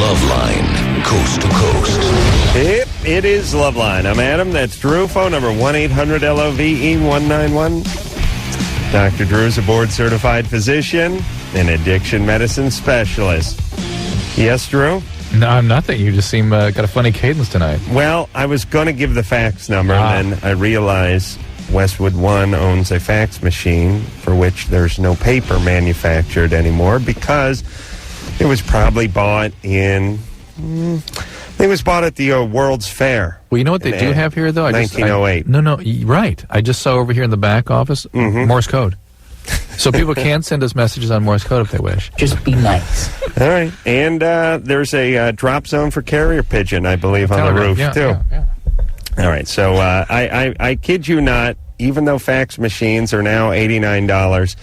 Loveline, coast to coast. It is Loveline. I'm Adam. That's Drew. Phone number 1-800-LOVE-191. Dr. Drew is a board-certified physician and addiction medicine specialist. Yes, Drew? No, I'm nothing. You just seem got a funny cadence tonight. Well, I was going to give the fax number, and then I realized Westwood One owns a fax machine for which there's no paper manufactured anymore because it was probably bought in... It was bought at the World's Fair. Well, you know what they do have here, though? 1908. Right. I just saw over here in the back office, Morse code. So people can send us messages on Morse code if they wish. Just be nice. All right. And there's a drop zone for carrier pigeon, I believe, on the roof, too. Yeah. All right. So I kid you not, even though fax machines are now $89,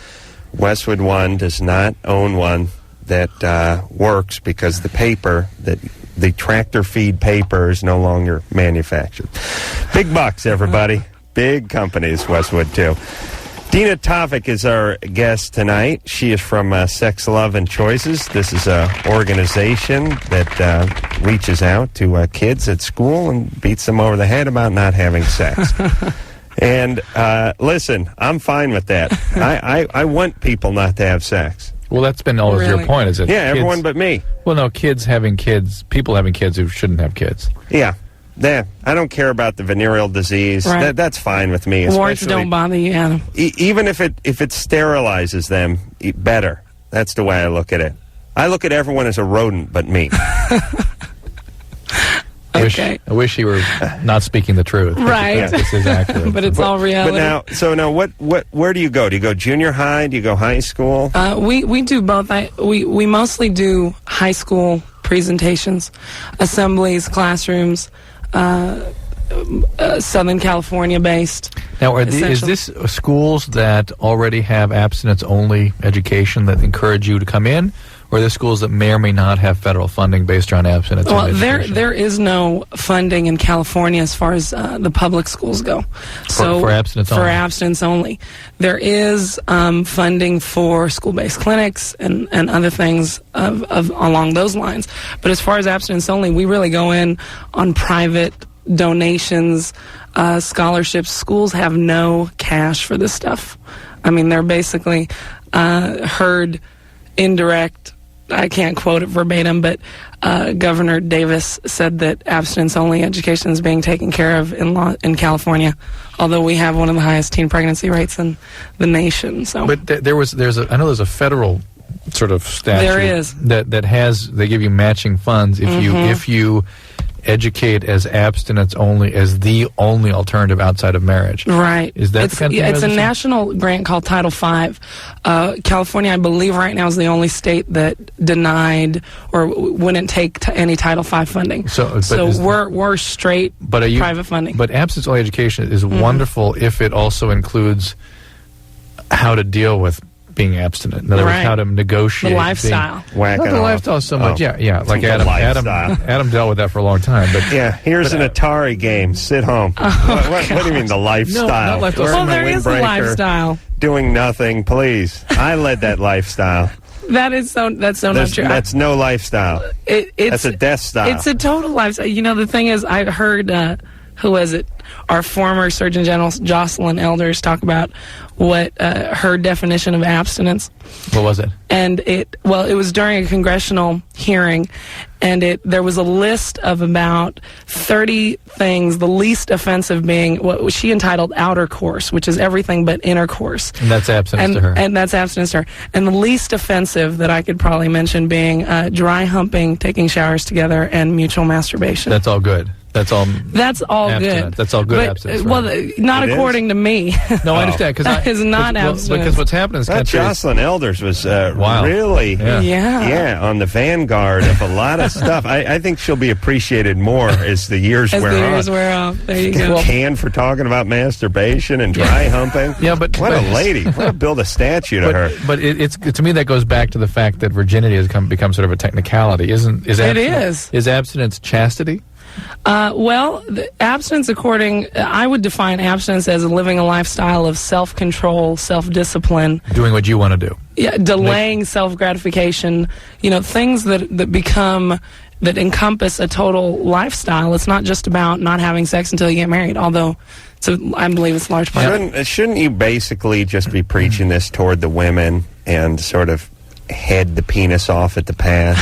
Westwood One does not own one that works because the paper, the tractor feed paper, is no longer manufactured. Big bucks, everybody. Big companies, Westwood, too. Dina Tofik is our guest tonight. She is from Sex, Love, and Choices. This is an organization that reaches out to kids at school and beats them over the head about not having sex. And listen, I'm fine with that. I want people not to have sex. Well, that's been always your point, is it? Yeah, kids, everyone but me. Well, no, kids having kids, people having kids who shouldn't have kids. Yeah. I don't care about the venereal disease. Right. That's fine with me. Warts don't bother you, Adam. Even if it sterilizes them, better. That's the way I look at it. I look at everyone as a rodent but me. Okay. I wish you were not speaking the truth. Right. Yeah, this is accurate. But it's all reality. But now, where do you go? Do you go junior high? Do you go high school? We do both. We mostly do high school presentations, assemblies, classrooms, Southern California based. Now, is this schools that already have abstinence-only education that encourage you to come in? Or are there schools that may or may not have federal funding based on abstinence? Well, there is no funding in California as far as the public schools go. For abstinence only? For abstinence only. There is funding for school-based clinics and other things along those lines. But as far as abstinence only, we really go in on private donations, scholarships. Schools have no cash for this stuff. I mean, they're basically herd indirect. I can't quote it verbatim, but Governor Davis said that abstinence-only education is being taken care of in California, although we have one of the highest teen pregnancy rates in the nation. So, but I know there's a federal sort of statute. There is that has, they give you matching funds if you educate as abstinence only as the only alternative outside of marriage. Right. Is that the kind of thing? It's a national grant called Title V. California, I believe, right now is the only state that denied or wouldn't take any Title V funding. So we're straight private funding. But abstinence only education is wonderful if it also includes how to deal with being abstinent. In other words, how to negotiate the lifestyle. Not the lifestyle so much. Yeah. Like Adam dealt with that for a long time. But here's an Atari game. Sit home. What do you mean the lifestyle? No, not lifestyle. Well, there is a lifestyle. Doing nothing, please. I led that lifestyle. That's not true. That's no lifestyle. That's a death style. It's a total lifestyle. You know, the thing is, I heard who was it? Our former Surgeon General Jocelyn Elders talk about what her definition of abstinence. What was it? And it was during a congressional hearing, and there was a list of about 30 things, the least offensive being what she entitled outer course, which is everything but intercourse. And that's abstinence to her. And that's abstinence to her. And the least offensive that I could probably mention being dry humping, taking showers together, and mutual masturbation. That's all good. That's all good. That's all good abstinence. Well, not according to me. No, I understand. That is not abstinence. Because what's happening in this country Jocelyn Elders was really on the vanguard of a lot of stuff. I think she'll be appreciated more as the years wear off. There you go. Canned for talking about masturbation and dry humping. Yeah, but what a lady. We'll build a statue to her. But it's to me that goes back to the fact that virginity has become sort of a technicality. Is abstinence chastity? Abstinence, I would define abstinence as living a lifestyle of self-control, self-discipline. Doing what you want to do. delaying self-gratification, things that encompass a total lifestyle. It's not just about not having sex until you get married, although I believe it's a large part. Shouldn't you basically just be preaching this toward the women and sort of head the penis off at the pass?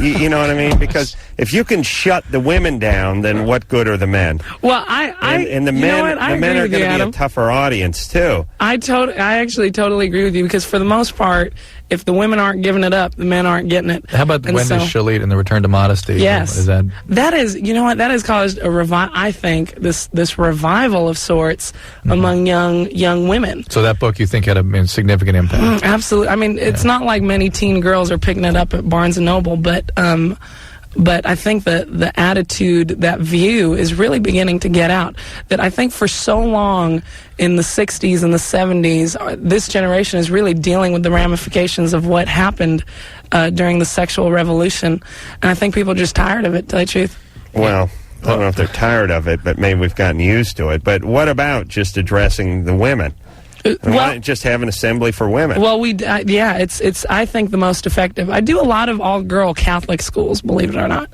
you know what I mean? Because if you can shut the women down, then what good are the men? Well, and the men are going to be a tougher audience too. I actually totally agree with you, because for the most part, if the women aren't giving it up, the men aren't getting it. How about Wendy Shalit and the Return to Modesty? Yes, that has caused I think this revival of sorts among young women. So that book, you think, had a significant impact? Absolutely. I mean, it's not like many teen girls are picking it up at Barnes and Noble, but I think the attitude, that view, is really beginning to get out. That I think for so long in the 60s and the 70s, this generation is really dealing with the ramifications of what happened during the sexual revolution. And I think people are just tired of it, to tell you the truth. Well, I don't know if they're tired of it, but maybe we've gotten used to it. But what about just addressing the women? Why not just have an assembly for women? Well, it's I think the most effective. I do a lot of all-girl Catholic schools, believe it or not,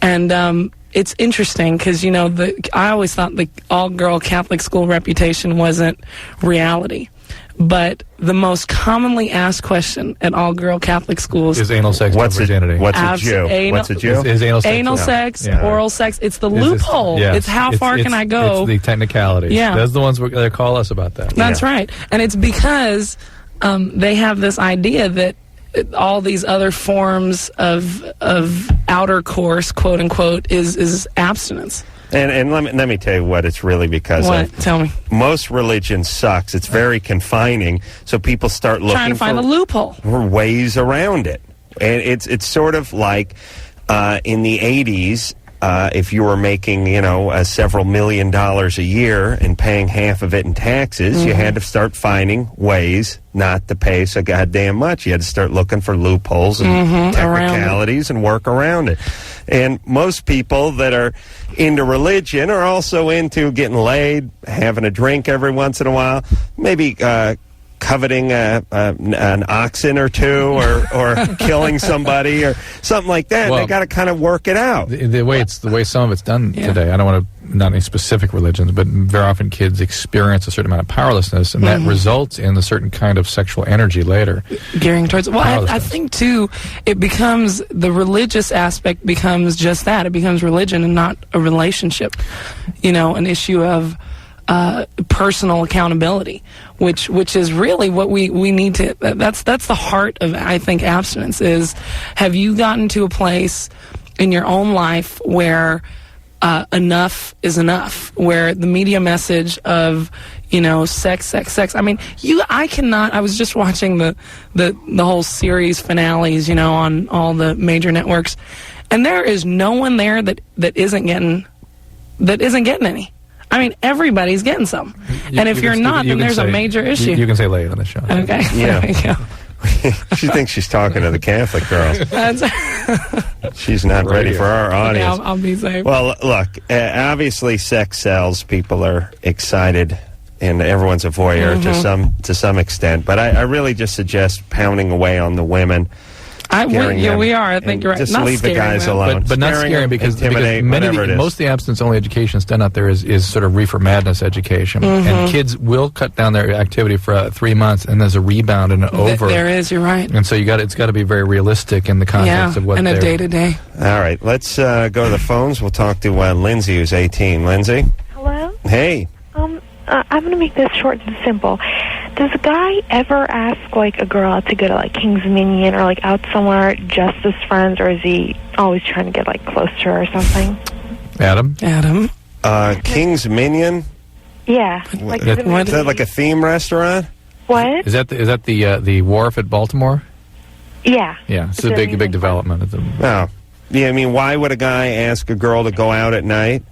and it's interesting because I always thought the all-girl Catholic school reputation wasn't reality. But the most commonly asked question at all-girl Catholic schools is anal sex or virginity. What's a Jew? Is anal sex? Anal sex, oral sex. It's the loophole. It's how far can I go? It's the technicalities. Yeah. Those are the ones that call us about that. That's right. And it's because they have this idea that all these other forms of outer course, quote unquote, is abstinence. And let me tell you what it's really because of. Tell me. Most religion sucks. It's very confining, so people start looking trying to find a loophole for ways around it. And it's sort of like in the 80s, if you were making, several $1 million a year and paying half of it in taxes, you had to start finding ways not to pay so goddamn much. You had to start looking for loopholes and technicalities and work around it. And most people that are into religion are also into getting laid, having a drink every once in a while, maybe coveting an oxen or two, or killing somebody or something like that. Well, they got to kind of work it out. The way some of it's done today. I don't want to not any specific religions, but very often kids experience a certain amount of powerlessness, and that results in a certain kind of sexual energy later. Gearing towards. Well, I think too, it becomes the religious aspect becomes just that. It becomes religion and not a relationship. An issue of personal accountability, which is really what we need to. That's the heart of, I think, abstinence. Is, have you gotten to a place in your own life where enough is enough, where the media message of sex. I mean, I cannot. I was just watching the whole series finales, on all the major networks, and there is no one there that isn't getting any. I mean, everybody's getting some. And if you're not, then there's a major issue. You can say lay it on the show. Okay. Yeah. There we go. She thinks she's talking to the Catholic girls. She's not ready for our audience. Okay, I'll be safe. Well, look, obviously sex sells. People are excited, and everyone's a voyeur to some extent. But I really just suggest pounding away on the women. We are. I think you're right. Just not leave the guys them. alone. But not scaring because most of the abstinence-only education that's done out there is sort of reefer madness education. And kids will cut down their activity for 3 months, and there's a rebound and an over. There is, you're right. And so it's got to be very realistic in the context of what and a day-to-day. All right, let's go to the phones. We'll talk to Lindsay, who's 18. Lindsay? Hello? Hey. I'm going to make this short and simple. Does a guy ever ask, a girl out to go to, King's Minion or, out somewhere just as friends, or is he always trying to get, close to her or something? Adam? King's Minion? Yeah. Is that like a theme restaurant? What? Is that the wharf at Baltimore? Yeah. Yeah, it's a big development. Oh. Yeah, I mean, why would a guy ask a girl to go out at night?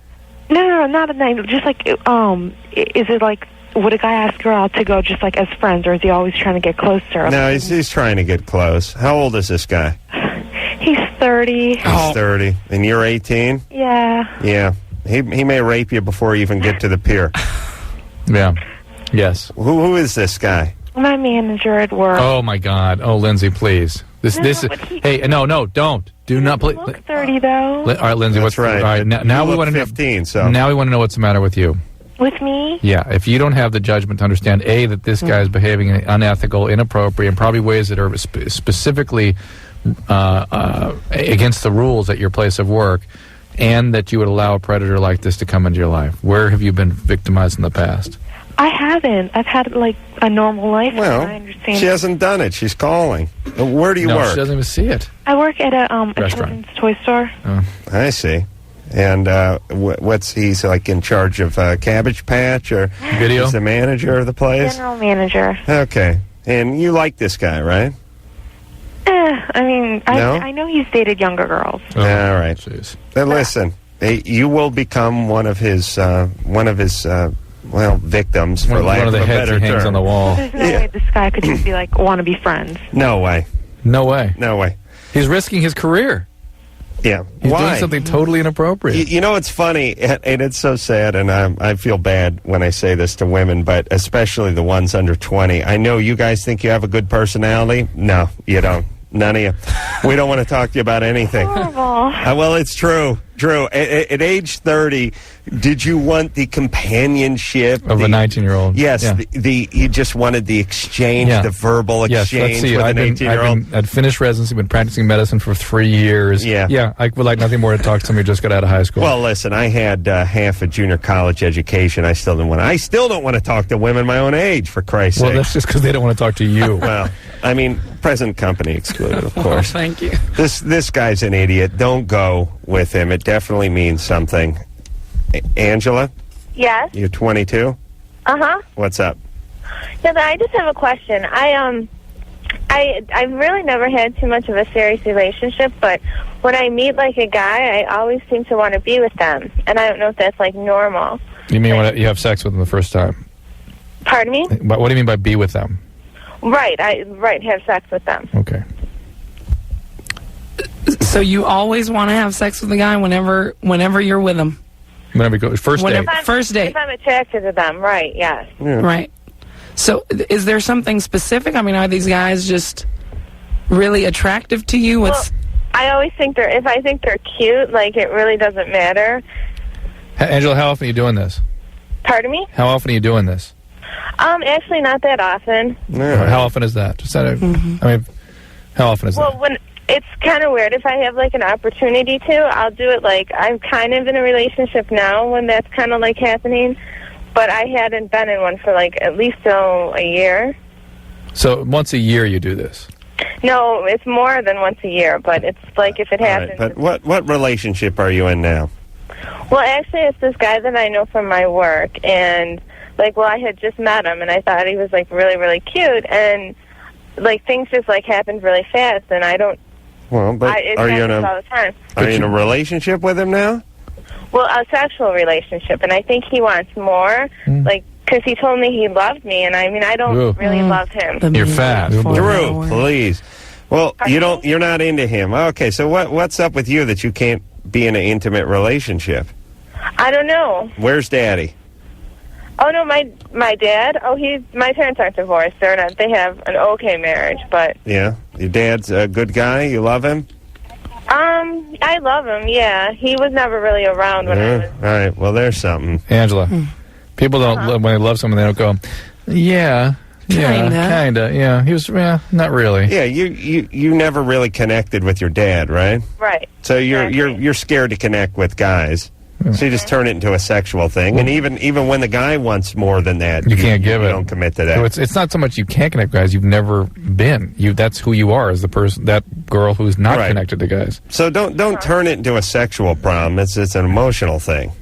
No, not at night. Just is it would a guy ask a girl out to go just as friends, or is he always trying to get close to her? No, he's trying to get close. How old is this guy? He's 30. He's 30. And you're 18? Yeah. Yeah. He may rape you before you even get to the pier. Yeah. Yes. Who is this guy? My manager at work. Oh my God! Oh, Lindsay, please. This is. Hey, no, don't. Do not play. Look 30 though. All right, Lindsay. That's right. All right, now we want to know. 15. So now we want to know what's the matter with you. With me? Yeah, if you don't have the judgment to understand, A, that this guy is behaving unethical, inappropriate, in probably ways that are specifically against the rules at your place of work, and that you would allow a predator like this to come into your life. Where have you been victimized in the past? I haven't. I've had, like, a normal life. Well, I understand. she hasn't done it. She's calling. Where do you work? She doesn't even see it. I work at a children's toy store. Oh. I see. And what's he's like in charge of Cabbage Patch, or video? He's the manager of the place? General manager. Okay. And you like this guy, right? I mean, No? I know he's dated younger girls. Oh, all right. Jeez. Then listen, you will become one of his victims, for lack one of the of a heads better he hangs term. on the wall. There's no way this guy could just be like, want to be friends. No way. No way. No way. He's risking his career. Yeah. He's Why? doing something totally inappropriate. You know, it's funny, and it's so sad, and I feel bad when I say this to women, but especially the ones under 20. I know you guys think you have a good personality. No, you don't. None of you. We don't want to talk to you about anything. Horrible. Well, it's true. Drew, at age 30, did you want the companionship of a 19-year-old? Yes, Yeah. you just wanted the exchange, Yeah. the verbal Yes, let's exchange see. with an 18-year-old? I'd finished residency, been practicing medicine for 3 years. Yeah. I would like nothing more to talk to somebody who just got out of high school. Well, listen, I had half a junior college education. I still don't want to talk to women my own age, for Christ's sake. That's just because they don't want to talk to you. Well, I mean, present company excluded, of course. Thank you. This guy's an idiot. Don't go with him. It definitely means something. Angela, Yes. you're 22? Uh-huh. What's up? Yeah, I just have a question. I've really never had too much of a serious relationship, but when I meet like a guy, I always seem to want to be with them, and I don't know if that's like normal. You mean when you have sex with them the first time? Pardon me? But what do you mean by be with them? Right, have sex with them. Okay. So you always want to have sex with a guy whenever you're with him? Whenever you go, first date. First date. If I'm attracted to them, right, yes. Yeah. Right. So is there something specific? I mean, are these guys just really attractive to you? Well, I always think if I think they're cute, like it really doesn't matter. Angela, how often are you doing this? Pardon me? How often are you doing this? Actually not that often. Yeah. How often is that? Just I mean, how often is Well, that? when it's kind of weird. If I have like an opportunity to, I'll do it. Like I'm kind of in a relationship now when that's kind of like happening, but I hadn't been in one for like at least a year. So once a year you do this? No, it's more than once a year, but it's like if it happens. Right, but what relationship are you in now? Well, actually, it's this guy that I know from my work, and I had just met him, and I thought he was like really, really cute, and like things just like happened really fast, and I don't. Well, but it are you in happens all the time. Are you in a relationship with him now? Well, a sexual relationship, and I think he wants more, because he told me he loved me, and I mean, I don't really love him. You're fat. Drew, please. Well, you're not into him. Okay, so what's up with you that you can't be in an intimate relationship? I don't know. Where's Daddy? Oh no, my dad. Oh, my parents aren't divorced. They're not. They have an okay marriage, but Yeah, your dad's a good guy. You love him. I love him. Yeah, he was never really around when I was. All right. Well, there's something. Angela, people don't when they love someone, they don't go, yeah, kinda, yeah. He was, not really. Yeah, you never really connected with your dad, right? Right. So you're scared to connect with guys. So you just turn it into a sexual thing, and even when the guy wants more than that, you can't give it. You don't commit to that. So it's not so much you can't connect with guys. You've never been. That's who you are, as the person, that girl who's not connected to guys. So don't turn it into a sexual problem. It's an emotional thing.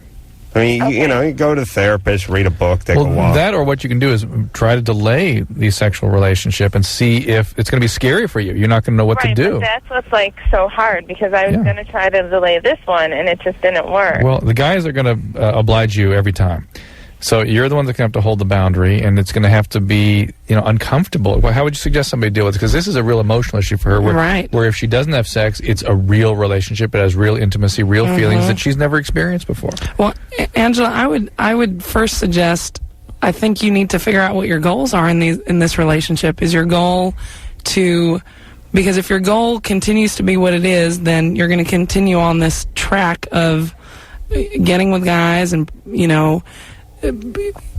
I mean, you go to the therapist, read a book, take a walk. That, or what you can do is try to delay the sexual relationship and see if it's going to be scary for you. You're not going to know what to do. But that's what's so hard, because I was going to try to delay this one, and it just didn't work. Well, the guys are going to oblige you every time. So you're the one that's going to have to hold the boundary, and it's going to have to be, uncomfortable. Well, how would you suggest somebody deal with it? Because this is a real emotional issue for her. Where if she doesn't have sex, it's a real relationship. It has real intimacy, real feelings that she's never experienced before. Well, Angela, I would first suggest I think you need to figure out what your goals are in this relationship. Is your goal to... Because if your goal continues to be what it is, then you're going to continue on this track of getting with guys and,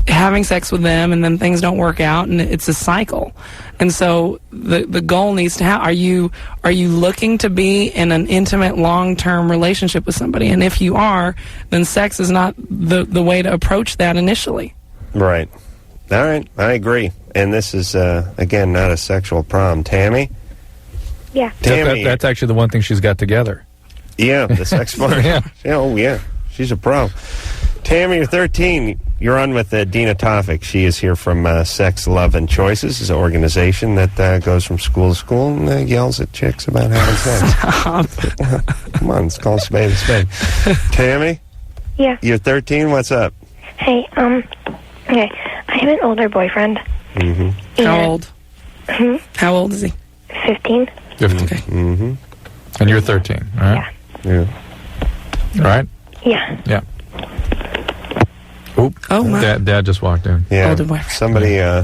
having sex with them, and then things don't work out, and it's a cycle. And so the goal needs to are you looking to be in an intimate, long-term relationship with somebody? And if you are, then sex is not the way to approach that initially. Right. All right. I agree. And this is, again, not a sexual problem. Tammy? Yeah. Tammy. That's actually the one thing she's got together. Yeah, the sex part. Yeah. Oh, yeah. She's a pro. Tammy, you're 13. You're on with Dina Tofik. She is here from Sex, Love, and Choices. It's an organization that goes from school to school and yells at chicks about having sex. Stop. Come on, it's called spade a spade. Tammy? Yeah. You're 13. What's up? Hey, okay. I have an older boyfriend. Mm-hmm. How old? How old is he? 15. 15. Okay. Mm-hmm. And you're 13, right? Yeah. All right? Yeah. Yeah. Oop. Oh, my. Dad just walked in. Yeah. Older boyfriend.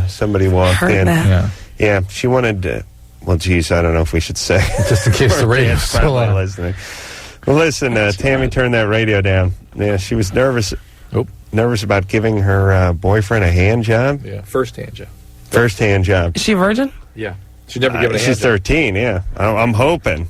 Somebody walked Heard in. that. Yeah. Yeah, she wanted well, geez, I don't know if we should say. Just in case the radio's Dad's still probably on. listening. Well, listen, Tammy turned that radio down. Yeah, she was nervous about giving her boyfriend a hand job. Yeah, first hand job. First hand job. Is she a virgin? Yeah. She'd never given a hand She's 13, yeah. I'm hoping.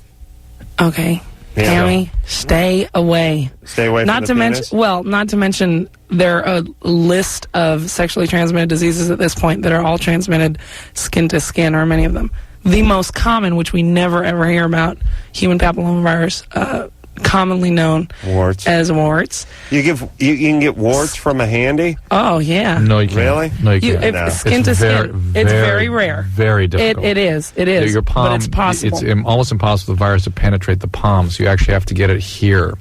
Okay. Yeah. Tammy, stay away. Stay away Not from to the mention, penis? not to mention, there are a list of sexually transmitted diseases at this point that are all transmitted skin to skin, or many of them. The most common, which we never ever hear about, human papillomavirus, commonly known Warts. as warts. You can get warts from a handy? Oh yeah. No, you can't. Really? No, you can't. No. Skin to skin. It's very rare. Very difficult. It is. Your palm, but it's possible. It's almost impossible for the virus to penetrate the palm, so you actually have to get it here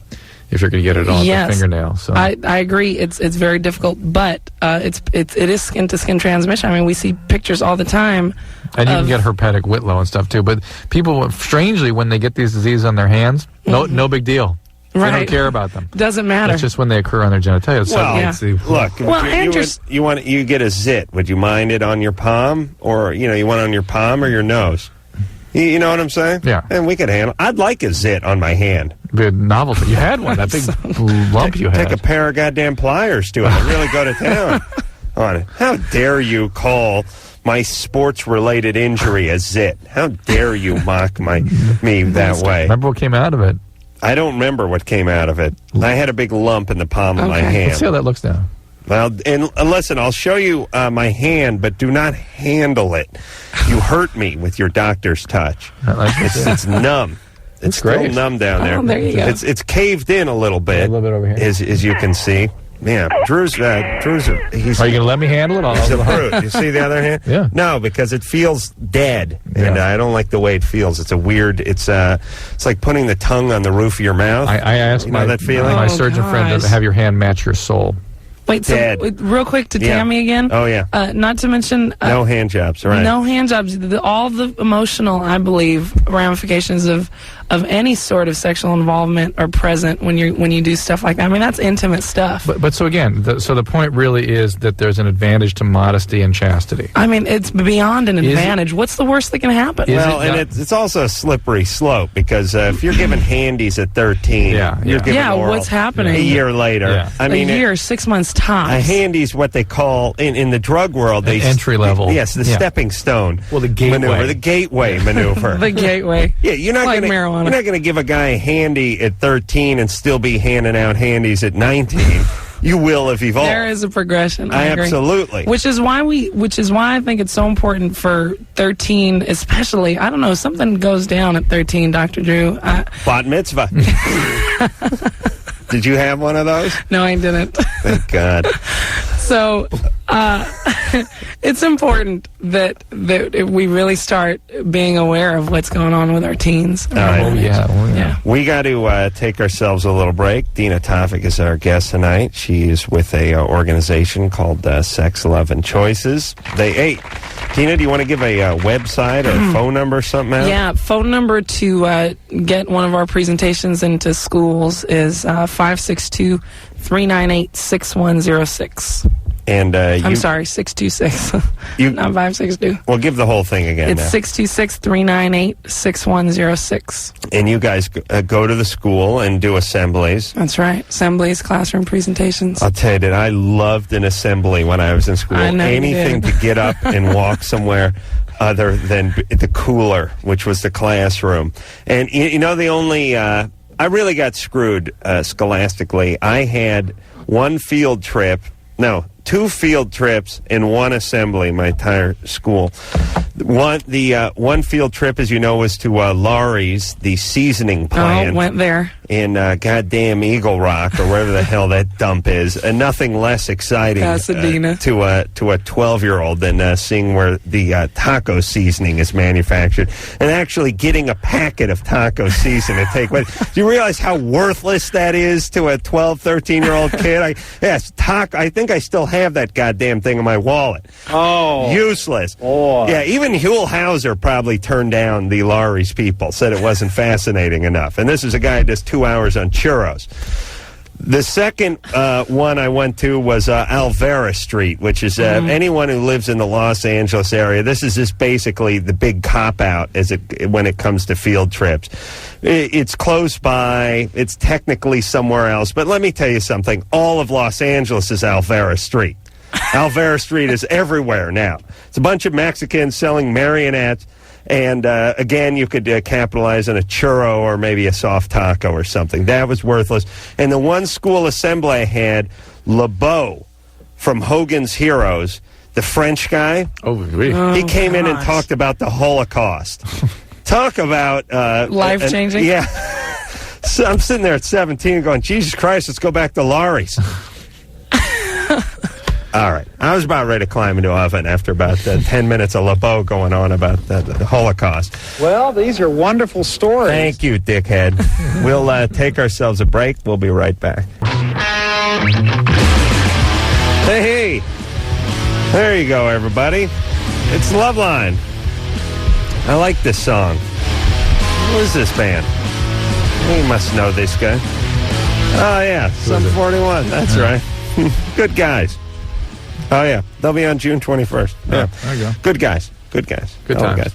if you're going to get it on the fingernail. So I agree. It's very difficult, but it is skin to skin transmission. I mean, we see pictures all the time. And you can get herpetic whitlow and stuff too. But people, strangely, when they get these diseases on their hands, no big deal. Right. They don't care about them. Doesn't matter. It's just when they occur on their genitalia. So Well, look. Look, you get a zit. Would you mind it on your palm, or you want it on your palm or your nose? You know what I'm saying? Yeah. And we could handle. I'd like a zit on my hand. The novelty. You had one. That big lump you had. Take a pair of goddamn pliers to it and really go to town on it. How dare you call my sports-related injury a zit? How dare you mock me that way? Remember what came out of it? I don't remember what came out of it. I had a big lump in the palm of my hand. Let's see how that looks now. Well, and listen, I'll show you my hand, but do not handle it. You hurt me with your doctor's touch. It's numb. It's still great. numb down there. Oh, there you go. It's caved in a little bit. A little bit over here. As you can see. Yeah, Drew's he's Are you going to let me handle it? he's a brute. You see the other hand? Yeah. No, because it feels dead, and Yeah. I don't like the way it feels. It's a weird. It's like putting the tongue on the roof of your mouth. I asked You know that feeling? my Oh, surgeon friend to gosh. have your hand match your soul. Wait, so Dead. real quick to Yeah. Tammy again. Oh, yeah. Not to mention No hand jobs, right? no hand jobs. All the emotional, I believe, ramifications of any sort of sexual involvement are present when you do stuff like that. I mean, that's intimate stuff. But so again, the point really is that there's an advantage to modesty and chastity. I mean, it's beyond an Is it- advantage. What's the worst that can happen? Is Well, it and not- it's also a slippery slope because if you're giving handies at 13, Yeah, you're yeah. giving Yeah, oral what's happening? a year later. Yeah. I mean, a year, 6 months tops. a handy's what they call in the drug world. An entry level. Yes, the Yeah. stepping stone. Well, the gateway. maneuver, the gateway maneuver. The gateway. Yeah, you're not Like gonna marijuana. You're not gonna give a guy a handy at 13 and still be handing out handies at 19. You will if evolved. There is a progression. I agree. Absolutely. Which is why I think it's so important for 13, especially. I don't know, something goes down at 13, Dr. Drew. Bat mitzvah. Did you have one of those? No, I didn't. Thank God. So it's important that we really start being aware of what's going on with our teens. Yeah. We got to take ourselves a little break. Dina Tofik is our guest tonight. She is with a organization called Sex, Love, and Choices. Dina, do you want to give a website or a phone number or something out? Yeah, phone number to get one of our presentations into schools is 562-398-6106. And I'm sorry, 626, not 562. Well, give the whole thing again. It's 626-398-6106. And you guys go to the school and do assemblies. That's right. Assemblies, classroom presentations. I'll tell you that I loved an assembly when I was in school. I know Anything to get up and walk somewhere other than the cooler, which was the classroom. And you know, the only I really got screwed scholastically. I had two field trips in one assembly my entire school. One field trip, as you know, was to Laurie's, the seasoning plant. Oh, went there. In goddamn Eagle Rock, or wherever the hell that dump is. And nothing less exciting Pasadena. to a 12-year-old than seeing where the taco seasoning is manufactured. And actually getting a packet of taco seasoning to take with. Do you realize how worthless that is to a 12, 13-year-old kid? I think I still have that goddamn thing in my wallet. Oh. Useless. Oh. Yeah, even Huell Hauser probably turned down the Laurie's people, said it wasn't fascinating enough. And this is a guy who does 2 hours on churros. The second one I went to was Alvera Street, which is anyone who lives in the Los Angeles area. This is just basically the big cop-out when it comes to field trips. It's close by. It's technically somewhere else. But let me tell you something. All of Los Angeles is Alvera Street. Alvera Street is everywhere now. It's a bunch of Mexicans selling marionettes. And, again, you could capitalize on a churro or maybe a soft taco or something. That was worthless. And the one school assembly I had, LeBeau from Hogan's Heroes, the French guy, he came in and talked about the Holocaust. Talk about... life-changing? Yeah. So I'm sitting there at 17 going, Jesus Christ, let's go back to Laurie's. All right. I was about ready to climb into an oven after about 10 minutes of LeBeau going on about the Holocaust. Well, these are wonderful stories. Thank you, dickhead. We'll take ourselves a break. We'll be right back. Hey. There you go, everybody. It's Loveline. I like this song. Who is this band? You must know this guy. Oh, yeah. Sum 41. That's right. Good guys. Oh, yeah. They'll be on June 21st. Yeah. There you go. Good guys. Good guys. Good times.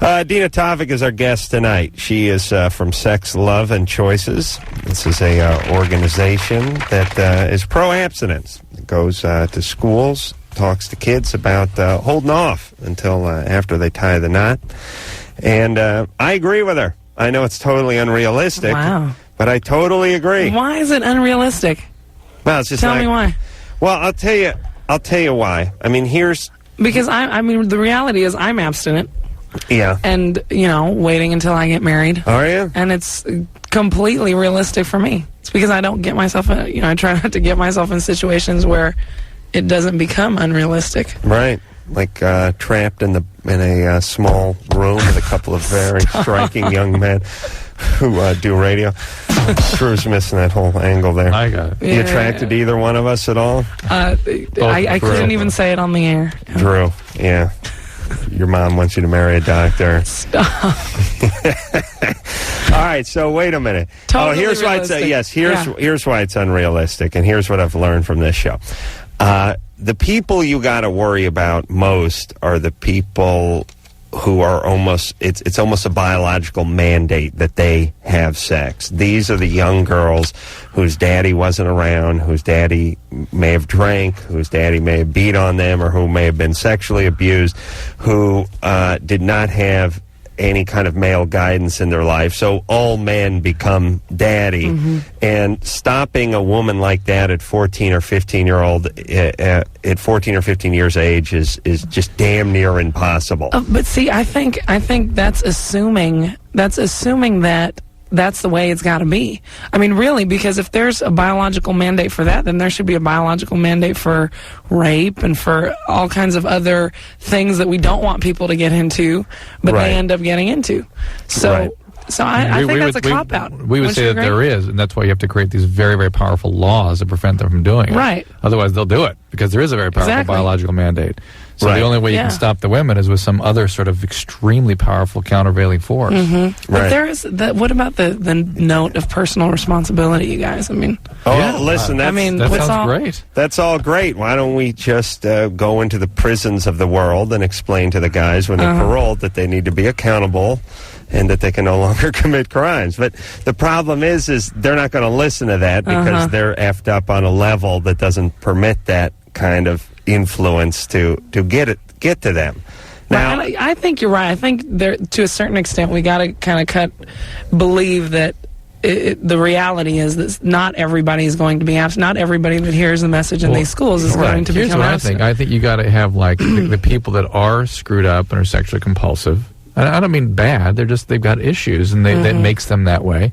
guys. Dina Tavik is our guest tonight. She is from Sex, Love, and Choices. This is a organization that is pro-abstinence. It goes to schools, talks to kids about holding off until after they tie the knot. And I agree with her. I know it's totally unrealistic. Wow. But I totally agree. Why is it unrealistic? Well, it's just Tell me why. Well, I'll tell you why. I mean, because I mean, the reality is I'm abstinent. Yeah. And, waiting until I get married. Are you? And it's completely realistic for me. It's because I don't get myself, I try not to get myself in situations where it doesn't become unrealistic. Right. Like trapped in a small room with a couple of very striking young men who do radio. Drew's missing that whole angle there. I got it. You attracted to either one of us at all? I couldn't even say it on the air. Drew, yeah. Your mom wants you to marry a doctor. Stop. All right, so wait a minute. Totally here's realistic. Here's why it's unrealistic, and here's what I've learned from this show. The people you got to worry about most are the people who are it's almost a biological mandate that they have sex. These are the young girls whose daddy wasn't around, whose daddy may have drank, whose daddy may have beat on them, or who may have been sexually abused, who did not have any kind of male guidance in their life. So all men become daddy. Mm-hmm. And stopping a woman like that at 14 or 15 years of age is just damn near impossible. But see, I think that's assuming that that's the way it's got to be. I mean, really, because if there's a biological mandate for that, then there should be a biological mandate for rape and for all kinds of other things that we don't want people to get into, but right. they end up getting into. So, right. So I think that's a cop-out. We would say that there is, and that's why you have to create these very, very powerful laws to prevent them from doing it. Right. Otherwise, they'll do it, because there is a very powerful biological mandate. So the only way you can stop the women is with some other sort of extremely powerful countervailing force. But there is what about the note of personal responsibility, you guys? I mean, listen, that sounds great. That's all great. Why don't we just go into the prisons of the world and explain to the guys when they're paroled that they need to be accountable and that they can no longer commit crimes. But the problem is they're not going to listen to that because they're effed up on a level that doesn't permit that kind of influence to get to them. Now, I think you're right. I think there, to a certain extent, we got to kind of believe that the reality is that not everybody is going to be absent. Not everybody that hears the message in these schools is going to become absent. I think you got to have like the people that are screwed up and are sexually compulsive. I don't mean bad. They've got issues, and that makes them that way.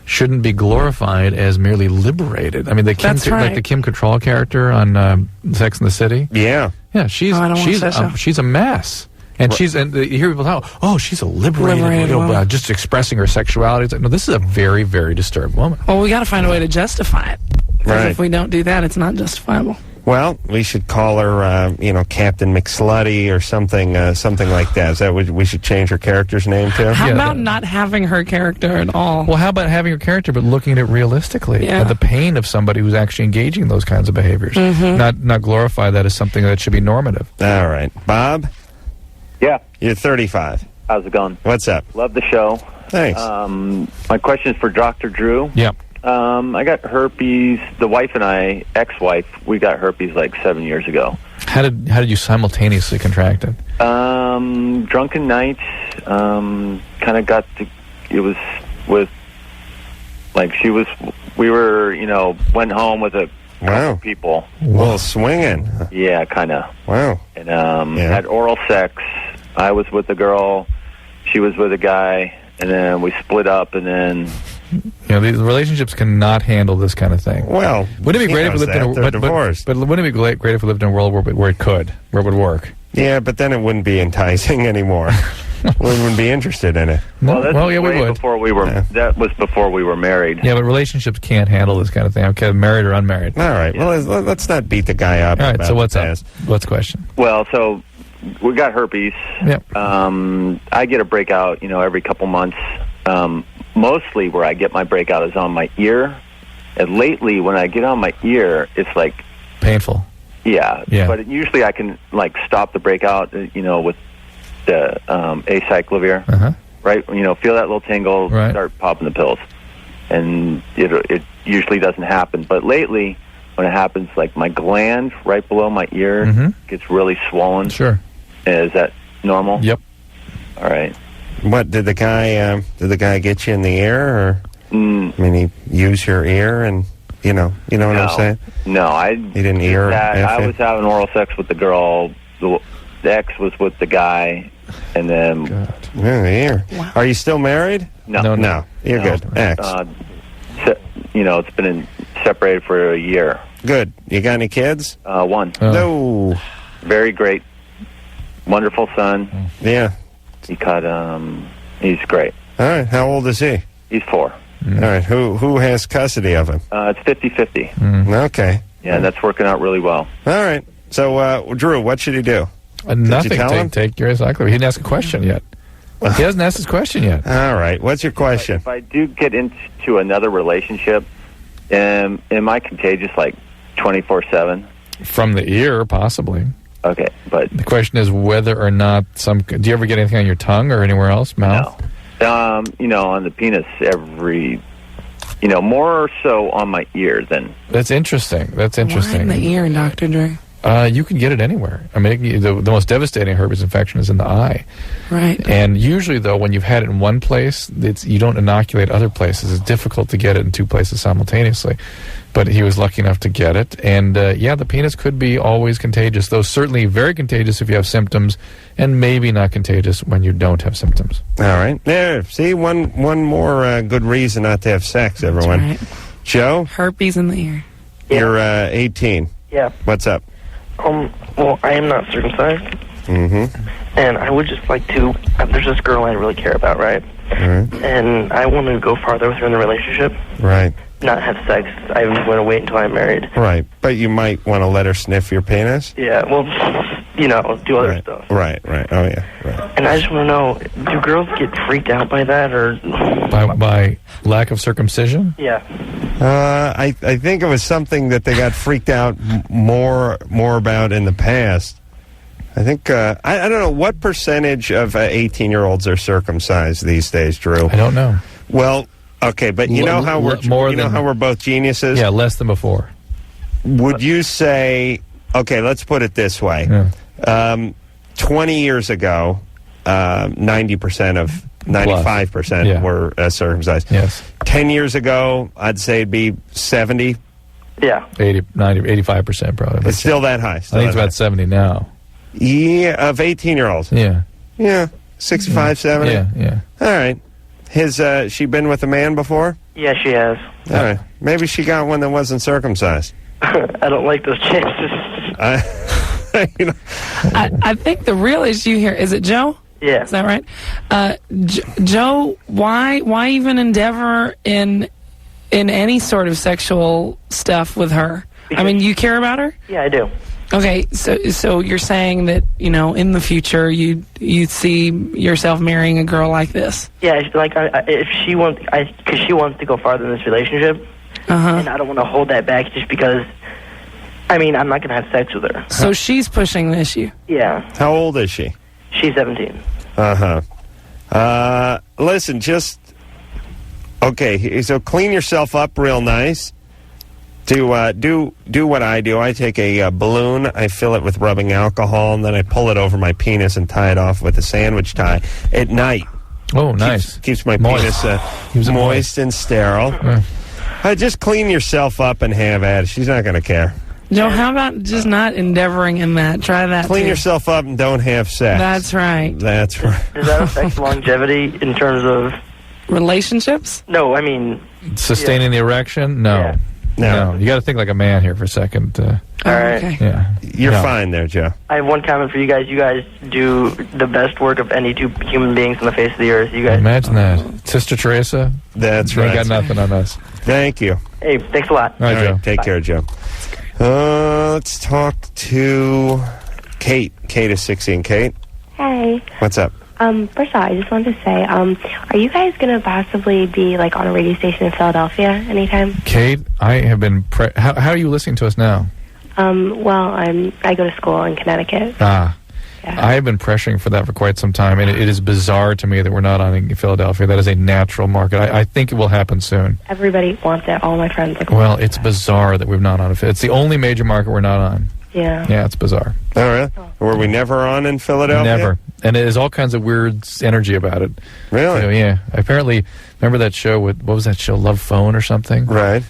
Shouldn't be glorified as merely liberated. I mean, like the Kim Cattrall character on Sex and the City. Yeah, she's a mess, and you hear people talk, oh, she's a liberated woman. Just expressing her sexuality. It's like, no, this is a very, very disturbed woman. Well, we got to find a way to justify it. Because if we don't do that, it's not justifiable. Well, we should call her, Captain McSlutty or something like that. Is that what we should change her character's name to? How about not having her character at all? Well, how about having her character, but looking at it realistically? At the pain of somebody who's actually engaging in those kinds of behaviors. Not glorify that as something that should be normative. All right. Bob? Yeah. You're 35. How's it going? What's up? Love the show. Thanks. My question is for Dr. Drew. Yeah. I got herpes. The wife and I, ex-wife, we got herpes like 7 years ago. How did you simultaneously contract it? Drunken nights. Kind of got to. It was with, like, she was. We were, went home with a couple people. Well, swinging. Yeah, kind of. Wow. And had oral sex. I was with a girl. She was with a guy. And then we split up, and then. These relationships cannot handle this kind of thing. Well, wouldn't it be great if we lived in a divorced? But wouldn't it be great if we lived in a world where it would work? Yeah, but then it wouldn't be enticing anymore. We wouldn't be interested in it. We would. Before we were. That was before we were married. Yeah, but relationships can't handle this kind of thing. Okay, married or unmarried. All right. Yeah. Well, let's not beat the guy up. All right. So what's up? What's the question? Well, so we got herpes. Yep. I get a breakout, every couple months. Mostly where I get my breakout is on my ear. And lately, when I get on my ear, it's like... painful. Yeah. But usually I can, like, stop the breakout, with the acyclovir. Right? Feel that little tingle, start popping the pills. And it usually doesn't happen. But lately, when it happens, like, my gland right below my ear gets really swollen. Sure. Is that normal? Yep. All right. What did the guy get you in the ear, or I mean, he used your ear, and you know what I'm saying? No, he didn't ear. I was having oral sex with the girl. The ex was with the guy, and then the ear. Wow. Are you still married? No. You're good. Ex. It's been separated for a year. Good. You got any kids? One. No. Very great, wonderful son. Yeah. He caught. He's great. All right. How old is he? He's 4. All right. Who has custody of him? It's 50-50. Okay. Yeah, that's working out really well. All right. So, Drew, what should he do? Nothing. Take your cycler. He didn't ask a question yet. He hasn't asked his question yet. All right. What's your question? If I do get into another relationship, am I contagious like 24/7? From the ear, possibly. Okay, but the question is whether or not do you ever get anything on your tongue or anywhere else, mouth? No. On the penis more so on my ear than. That's interesting. Why in the ear, Dr. Drew? You can get it anywhere. I mean, the most devastating herpes infection is in the eye. Right. And usually, though, when you've had it in one place, you don't inoculate other places. It's difficult to get it in 2 places simultaneously. But he was lucky enough to get it. And, the penis could be always contagious, though certainly very contagious if you have symptoms, and maybe not contagious when you don't have symptoms. All right. There. See, one more good reason not to have sex, everyone. That's right. Joe? Herpes in the ear. You're 18. Yeah. What's up? Well, I am not circumcised. And I would just like to, there's this girl I really care about, right? And I want to go farther with her in the relationship. Right. Not have sex. I want to wait until I'm married. Right. But you might want to let her sniff your penis? Yeah, well, do other stuff. Right. Oh, yeah. Right. And I just want to know, do girls get freaked out by that, or... By lack of circumcision? Yeah. I think it was something that they got freaked out more about in the past. I think, I don't know, what percentage of 18-year-olds are circumcised these days, Drew? I don't know. Well, okay, but you know how we're both geniuses? Yeah, less than before. Would you say, okay, let's put it this way. 20 years ago, 95% were circumcised. Yes. 10 years ago, I'd say it'd be 70. Yeah. 80, 90, 85% probably. It's still that high. I think it's about 70 now. Yeah, of 18-year-olds. Yeah. Yeah, 65, 70. Yeah. All right. She been with a man before? Yeah, she has. All right. Maybe she got one that wasn't circumcised. I don't like those chances. I think the real issue here, is it Joe? Yeah. Is that right? Joe, why even endeavor in any sort of sexual stuff with her? Because, I mean, you care about her? Yeah, I do. Okay, so you're saying that, in the future you see yourself marrying a girl like this? Yeah, like if she wants, because she wants to go farther in this relationship, and I don't want to hold that back just because. I mean, I'm not going to have sex with her. So she's pushing the issue? Yeah. How old is she? She's 17. Listen, okay, so clean yourself up real nice. Do what I do. I take a balloon, I fill it with rubbing alcohol, and then I pull it over my penis and tie it off with a sandwich tie at night. Oh, nice. Keeps my penis moist and sterile. Just clean yourself up and have at it. She's not going to care. Joe, how about just not endeavoring in that? Try that. Clean yourself up and don't have sex. That's right. That's right. Does that affect longevity in terms of... relationships? No, I mean... Sustaining the erection? No. Yeah. No. You got to think like a man here for a second. All right. Okay. Yeah. You're fine there, Joe. I have one comment for you guys. You guys do the best work of any two human beings on the face of the earth. You guys. Imagine that. Sister Teresa? That's You right. got nothing on us. Thank you. Hey, thanks a lot. All right, Joe. Take care, Joe. Let's talk to Kate. Kate is 16. Kate? Hey. What's up? First of all, I just wanted to say, are you guys going to possibly be, on a radio station in Philadelphia anytime? Kate, I have been... How are you listening to us now? Well, I go to school in Connecticut. Ah. Yeah. I have been pressuring for that for quite some time, and it is bizarre to me that we're not on in Philadelphia. That is a natural market. I think it will happen soon. Everybody wants it. All my friends. Well, it's bizarre that we've not on it. It's the only major market we're not on. Yeah. Yeah, it's bizarre. Oh, really? Were we never on in Philadelphia? Never. And there's all kinds of weird energy about it. Really? So, yeah. Apparently, remember that show what was that show, Love Phone or something? Right.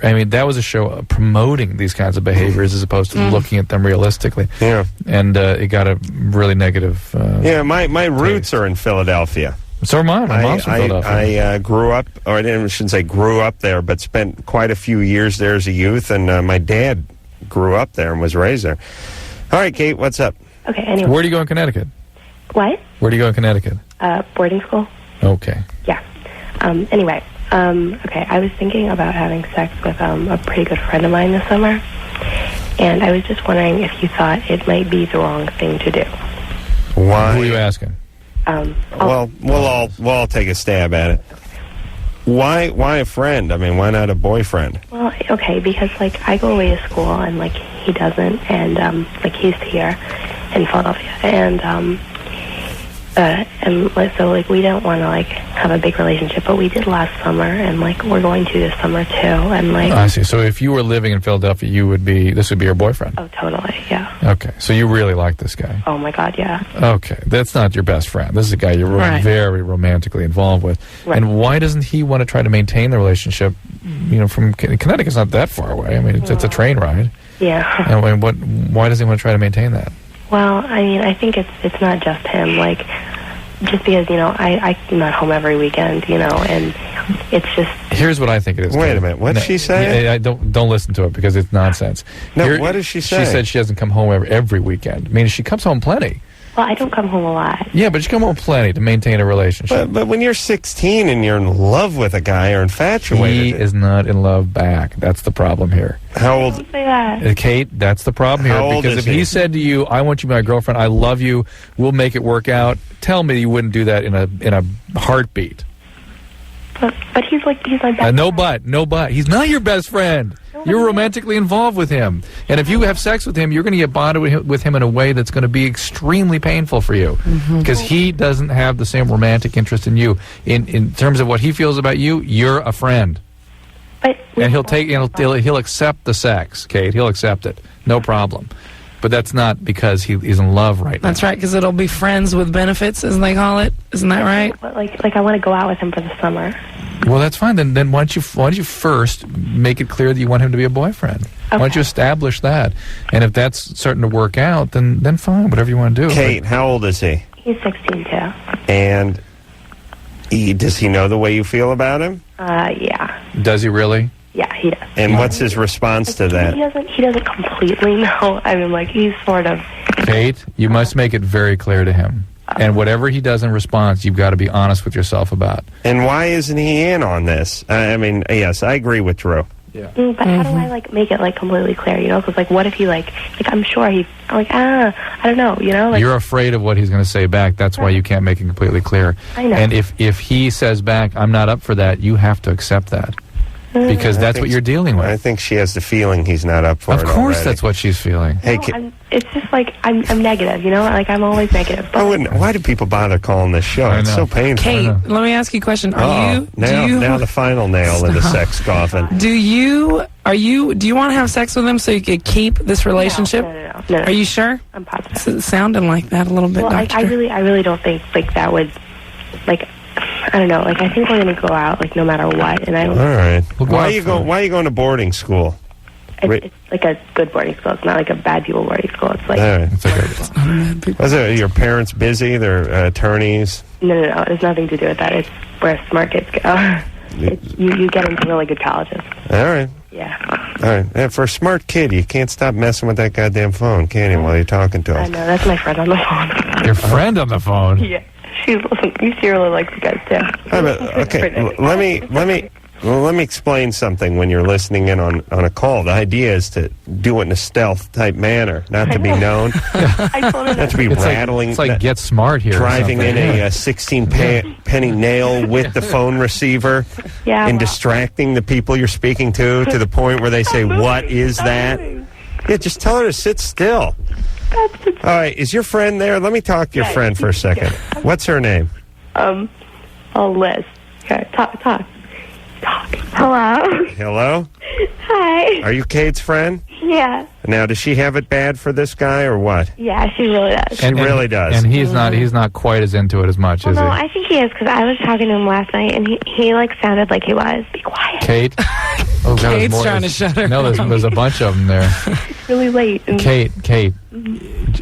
I mean, that was a show promoting these kinds of behaviors as opposed to looking at them realistically. Yeah. And it got a really negative... my roots are in Philadelphia. So are mine. My mom's from Philadelphia. I grew up, or I shouldn't say grew up there, but spent quite a few years there as a youth, and my dad grew up there and was raised there. All right, Kate, what's up? Okay, anyway. Where do you go in Connecticut? What? Where do you go in Connecticut? Boarding school. Okay. Yeah. Anyway, okay, I was thinking about having sex with a pretty good friend of mine this summer, and I was just wondering if you thought it might be the wrong thing to do. Why? Who are you asking? Well, we'll all take a stab at it. Why a friend? I mean, why not a boyfriend? Well, okay, because I go away to school and he doesn't, and he's here in Philadelphia, and so we don't want to have a big relationship, but we did last summer, and we're going to this summer too, and I see. So if you were living in Philadelphia, this would be your boyfriend. Oh, totally, yeah. Okay, so you really like this guy. Oh my God, yeah. Okay, that's not your best friend. This is a guy you're very romantically involved with. Right. And why doesn't he want to try to maintain the relationship? From Connecticut's not that far away. I mean, it's a train ride. Yeah. And why does he want to try to maintain that? Well, I mean, I think it's not just him. Just because, I'm not home every weekend, and it's just... Here's what I think it is. Wait a minute. What did she say? I don't listen to it because it's nonsense. No, what does she say? She said she doesn't come home every weekend. I mean, she comes home plenty. Well, I don't come home a lot. Yeah, but you come home plenty to maintain a relationship. But when you're 16 and you're in love with a guy or infatuated... He is not in love back. That's the problem here. How old... Don't say that. Kate, that's the problem here. How old because is if he he? said to you, I want you to be my girlfriend, I love you, we'll make it work out, tell me you wouldn't do that in a heartbeat. But he's my best friend. No but. He's not your best friend. You're romantically involved with him. And if you have sex with him, you're going to get bonded with him in a way that's going to be extremely painful for you. Because he doesn't have the same romantic interest in you. In terms of what he feels about you, you're a friend. And he'll accept the sex, Kate. He'll accept it. No problem. But that's not because he's in love right now. That's right, because it'll be friends with benefits, as they call it. Isn't that right? But like I want to go out with him for the summer. Well, that's fine. Then why don't you first make it clear that you want him to be a boyfriend? Okay. Why don't you establish that? And if that's starting to work out, then fine, whatever you want to do. Kate, how old is he? He's 16 too. And does he know the way you feel about him? Yeah. Does he really? Yeah, he does. And what's his response to that? He doesn't completely know. I mean, like, he's sort of... Kate, you must make it very clear to him. And whatever he does in response, you've got to be honest with yourself about. And why isn't he in on this? I mean, yes, I agree with Drew. Yeah. But how do I, make it, completely clear, you know? Because, what if he, I'm sure he's, I don't know, you know? You're afraid of what he's going to say back. That's why you can't make it completely clear. I know. And if he says back, I'm not up for that, you have to accept that. Because that's what you're dealing with. I think she has the feeling he's not up for it. Of course already. that's what she's feeling. Hey, it's just I'm negative, you know? I'm always negative. But why do people bother calling this show? It's so painful. Kate, let me ask you a question. Now the final nail in the sex coffin. Do you want to have sex with him so you could keep this relationship? No. Are you sure? I'm positive. It's sounding like that a little bit. Well, I really don't think that would I don't know. I think we're gonna go out no matter what. And I don't. All right. Why are you going to boarding school? It's like a good boarding school. It's not like a bad people boarding school. It's like. All right. Was it your parents busy? They're attorneys. No. It has nothing to do with that. It's where smart kids go. You get into really good colleges. All right. Yeah. All right. And for a smart kid, you can't stop messing with that goddamn phone, can you? While you're talking to him. I know. That's my friend on the phone. Your friend on the phone? Yeah. You see, really likes you guys too. Okay, let me explain something when you're listening in on a call. The idea is to do it in a stealth type manner, not to be known, not to be rattling. It's like get smart here. Driving in a 16-penny nail with the phone receiver and distracting the people you're speaking to the point where they say, "What is that?" Yeah, just tell her to sit still. All right, is your friend there? Let me talk to your friend for a second. What's her name? Liz. Okay, talk. Hello. Hello? Hi. Are you Kate's friend? Yeah. Now, does she have it bad for this guy or what? Yeah, she really does. She really does. And he's not quite as into it as much, is he? No, I think he is, because I was talking to him last night, and he sounded like he was. Be quiet. Kate? Oh, God, Kate's trying to shut her. No, there's a bunch of them there. It's really late. Kate.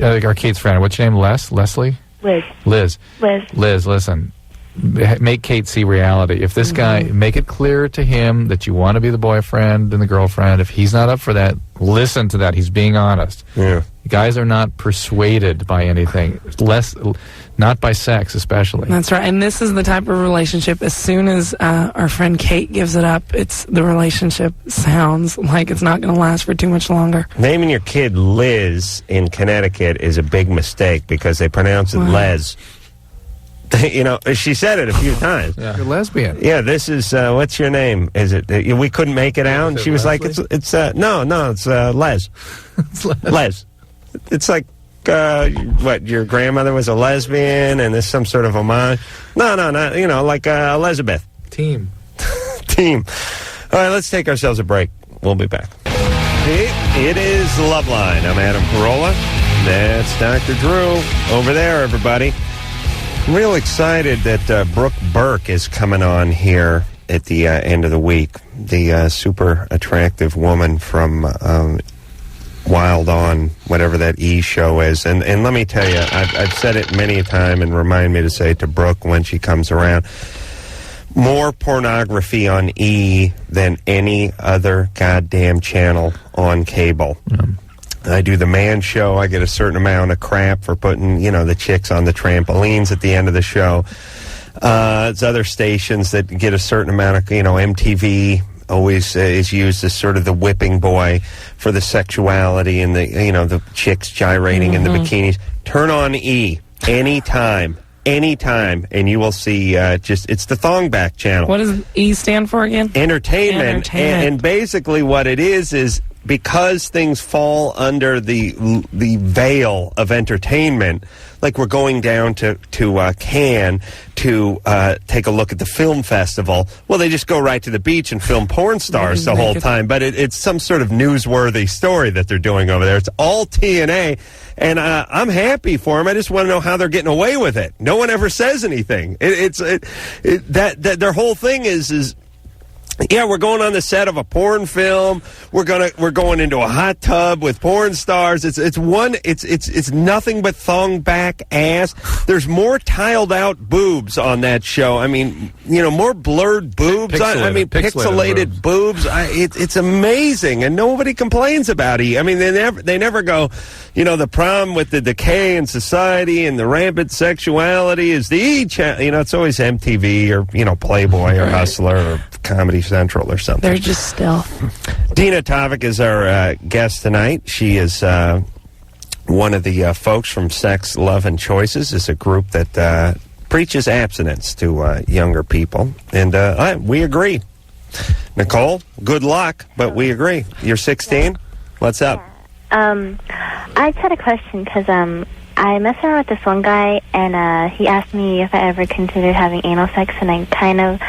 Our Kate's friend. What's your name? Leslie? Liz, listen. Make Kate see reality. If this guy, make it clear to him that you want to be the boyfriend and the girlfriend. If he's not up for that, listen to that. He's being honest. Yeah. Guys are not persuaded by anything, not by sex especially. That's right. And this is the type of relationship, as soon as our friend Kate gives it up, the relationship sounds like it's not going to last for too much longer. Naming your kid Liz in Connecticut is a big mistake because they pronounce it Les. You know, she said it a few times. Yeah. You're lesbian. Yeah, this is, what's your name? Is it, we couldn't make it out? And she was Leslie? like, it's Les. Les. It's like, what, your grandmother was a lesbian and there's some sort of homage? No, not, like Elizabeth. Team. All right, let's take ourselves a break. We'll be back. It is Loveline. I'm Adam Carolla. That's Dr. Drew. Over there, everybody. I'm real excited that Brooke Burke is coming on here at the end of the week. The super attractive woman from Wild On, whatever that E show is. And let me tell you, I've said it many a time and remind me to say it to Brooke when she comes around. More pornography on E than any other goddamn channel on cable. I do the man show. I get a certain amount of crap for putting, the chicks on the trampolines at the end of the show. There's other stations that get a certain amount of, MTV always is used as sort of the whipping boy for the sexuality and the, the chicks gyrating in the bikinis. Turn on E anytime, and you will see it's the Thong Back channel. What does E stand for again? Entertainment. And basically what it is because things fall under the veil of entertainment, like we're going down to Cannes to take a look at the film festival. Well, they just go right to the beach and film porn stars the whole time. But it's some sort of newsworthy story that they're doing over there. It's all TNA, and I'm happy for them. I just want to know how they're getting away with it. No one ever says anything. That their whole thing is. Yeah, we're going on the set of a porn film. We're going into a hot tub with porn stars. It's nothing but thong back ass. There's more tiled out boobs on that show. I mean, more blurred boobs. Pixelated boobs. It's amazing, and nobody complains about it. I mean, they never go. The problem with the decay in society and the rampant sexuality is the E channel. It's always MTV or Playboy or Hustler or Comedy Central or something. They're just stealth. Dina Tavik is our guest tonight. She is one of the folks from Sex, Love, and Choices. It's a group that preaches abstinence to younger people. And we agree. Nicole, good luck, but we agree. You're 16? What's up? I just had a question because I messed around with this one guy, and he asked me if I ever considered having anal sex, and I kind of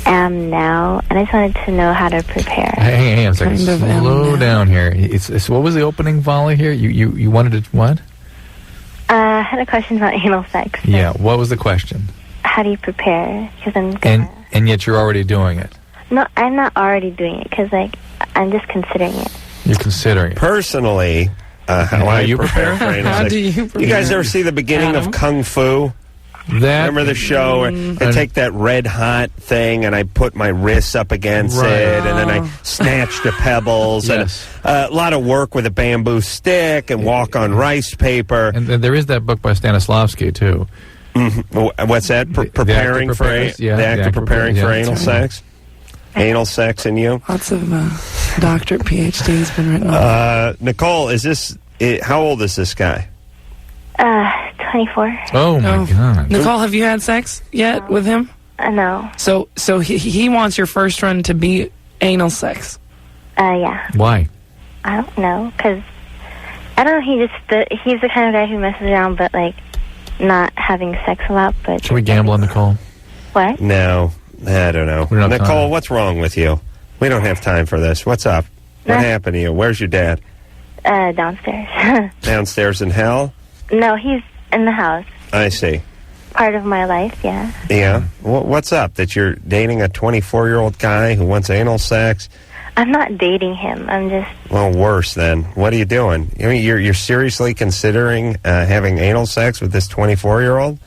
am now, and I just wanted to know how to prepare. Hang on a second. Slow down here. It's what was the opening volley here? You wanted to what? I had a question about anal sex. Yeah, what was the question? How do you prepare? Because and yet you're already doing it. No, I'm not already doing it, because I'm just considering it. You're considering it. Personally... how I prepare for anal sex. How do you prepare? You guys ever see the beginning of Kung Fu? Remember the show where I take that red hot thing and I put my wrists up against it, and then I snatch the pebbles, and a lot of work with a bamboo stick and walk on rice paper. And there is that book by Stanislavski too. Mm-hmm. What's that? Preparing for the act of preparing for anal sex. Anal sex and you? Lots of doctorate PhDs been written on. Nicole, how old is this guy? 24. Oh my God. Nicole, have you had sex yet with him? No. So he wants your first run to be anal sex. Yeah. Why? I don't know, because I don't know. He's the kind of guy who messes around, but like not having sex a lot. But should we gamble on Nicole? What? No. I don't know. Nicole, what's wrong with you? We don't have time for this. What's up? What happened to you? Where's your dad? Downstairs. Downstairs in hell? No, he's in the house. I see. Part of my life, yeah. Yeah? What's up? That you're dating a 24-year-old guy who wants anal sex? I'm not dating him. I'm just... Well, worse then. What are you doing? I mean, you're seriously considering having anal sex with this 24-year-old?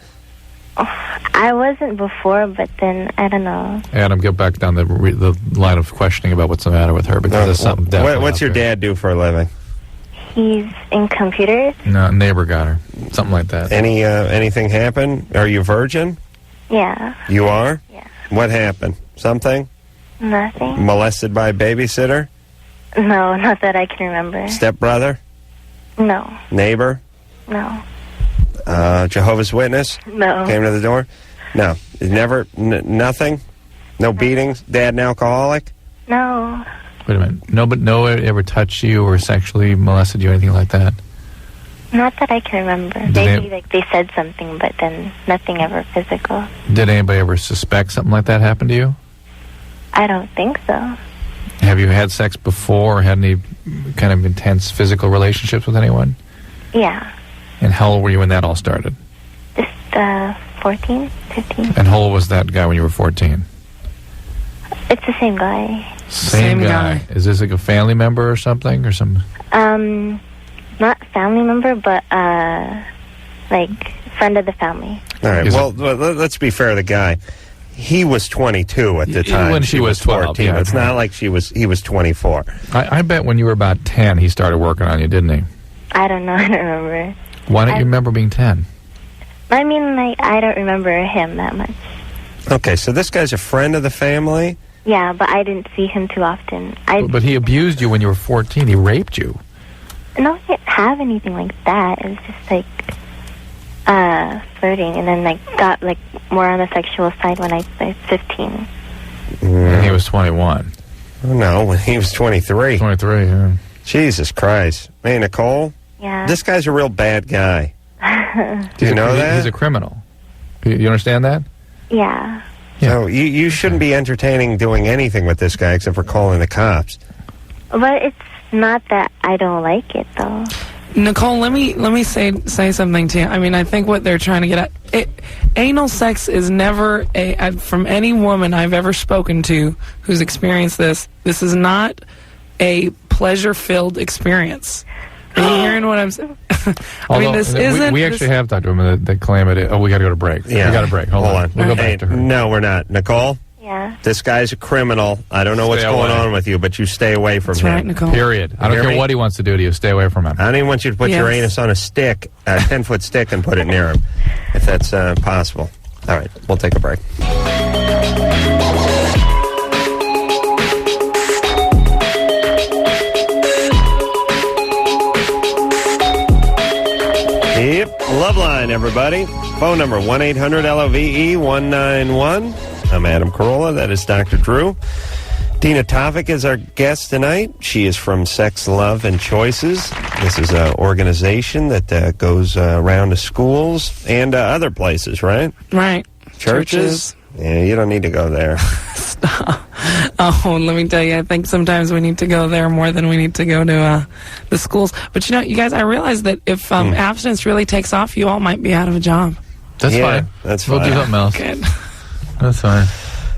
I wasn't before, but then, I don't know. Adam, get back down the line of questioning about what's the matter with her, because there's something definitely What's your dad do for a living? He's in computers. No, neighbor got her. Something like that. Anything happen? Are you virgin? Yeah. You are? Yeah. What happened? Something? Nothing. Molested by a babysitter? No, not that I can remember. Stepbrother? No. Neighbor? No. Jehovah's Witness? No. Came to the door? No. Never? Nothing? No beatings? Dad an alcoholic? No. Wait a minute. No one ever touched you or sexually molested you or anything like that? Not that I can remember. Maybe they said something, but then nothing ever physical. Did anybody ever suspect something like that happened to you? I don't think so. Have you had sex before or had any kind of intense physical relationships with anyone? Yeah. And how old were you when that all started? Just 14, 15. And how old was that guy when you were 14? It's the same guy. Same guy. Is this like a family member or something? Or some? Not family member, but like friend of the family. All right. Well, let's be fair to the guy. He was 22 at the time. When she was 12. 14. It's not like he was 24. I bet when you were about 10, he started working on you, didn't he? I don't know. I don't remember. Why don't you remember being 10? I mean, like, I don't remember him that much. Okay, so this guy's a friend of the family? Yeah, but I didn't see him too often. But he abused you when you were 14. He raped you. No, I didn't have anything like that. It was just, like, flirting, and then, like, got, like, more on the sexual side when I was 15. And he was 21. Oh, no, when he was 23. 23, yeah. Jesus Christ. Hey, Nicole? Yeah. This guy's a real bad guy. Do you know that? He's a criminal. You understand that? Yeah. So you shouldn't be entertaining doing anything with this guy except for calling the cops. But it's not that I don't like it, though. Nicole, let me say something to you. I mean, I think what they're trying to get at, anal sex is never from any woman I've ever spoken to who's experienced this is not a pleasure-filled experience. Are you hearing what I'm saying? I mean, this isn't... We actually have talked to women that claim it. Oh, we got to go to break. Yeah. We got to break. Hold on. We'll go back to her. No, we're not. Nicole? Yeah. This guy's a criminal. I don't know what's going on with you, but you stay away from him. That's right, Nicole. Period. I don't care what he wants to do to you. Stay away from him. I don't even want you to put your anus on a stick, a 10-foot stick, and put it near him, if that's possible. All right, we'll take a break. Yep, Loveline, everybody. Phone number 1-800-LOVE-191. I'm Adam Carolla. That is Dr. Drew. Dina Tofik is our guest tonight. She is from Sex, Love, and Choices. This is an organization that goes around to schools and other places, right? Right. Churches? Yeah, you don't need to go there. Stop. Oh, let me tell you, I think sometimes we need to go there more than we need to go to the schools. But, you know, you guys, I realize that if abstinence really takes off, you all might be out of a job. That's fine. That's fine. We'll do something else. Good. That's fine.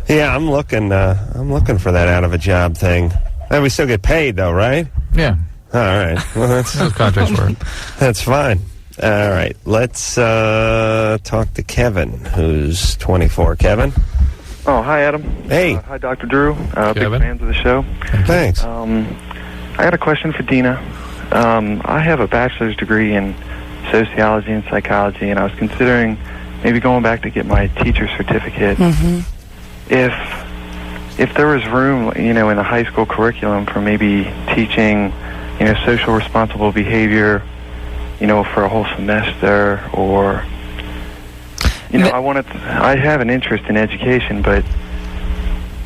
Yeah, I'm looking for that out of a job thing. We still get paid though, right? Yeah. All right. Well, that's contracts work. That's fine. All right. Let's talk to Kevin, who's 24. Kevin. Oh, hi, Adam. Hey. Hi, Dr. Drew. Big fans of the show. Thanks. I got a question for Dina. I have a bachelor's degree in sociology and psychology, and I was considering maybe going back to get my teacher's certificate. Mm-hmm. If there was room, you know, in the high school curriculum for maybe teaching, you know, social responsible behavior, you know, for a whole semester, or, you know, I have an interest in education, but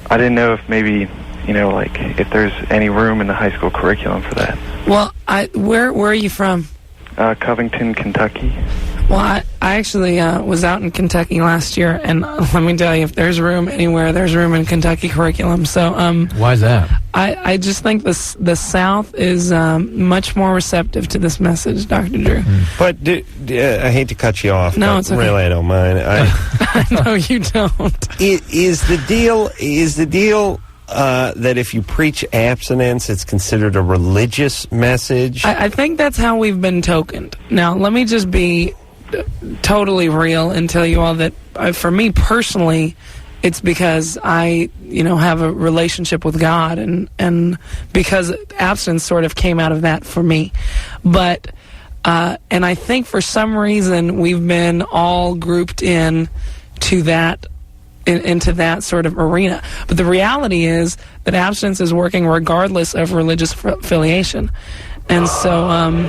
I didn't know if maybe, you know, like, if there's any room in the high school curriculum for that. Well, where are you from? Covington, Kentucky. Well, I actually was out in Kentucky last year, and let me tell you, if there's room anywhere, there's room in Kentucky curriculum. So, why is that? I just think the South is much more receptive to this message, Dr. Drew. But I hate to cut you off. No, but it's okay. Really, I don't mind. I know you don't. Is the deal that if you preach abstinence, it's considered a religious message? I think that's how we've been tokened. Now, let me just be totally real and tell you all that for me personally, it's because I, you know, have a relationship with God, and because abstinence sort of came out of that for me. But and I think for some reason we've been all grouped in to that. Into that sort of arena. But the reality is that abstinence is working regardless of religious affiliation. And so... and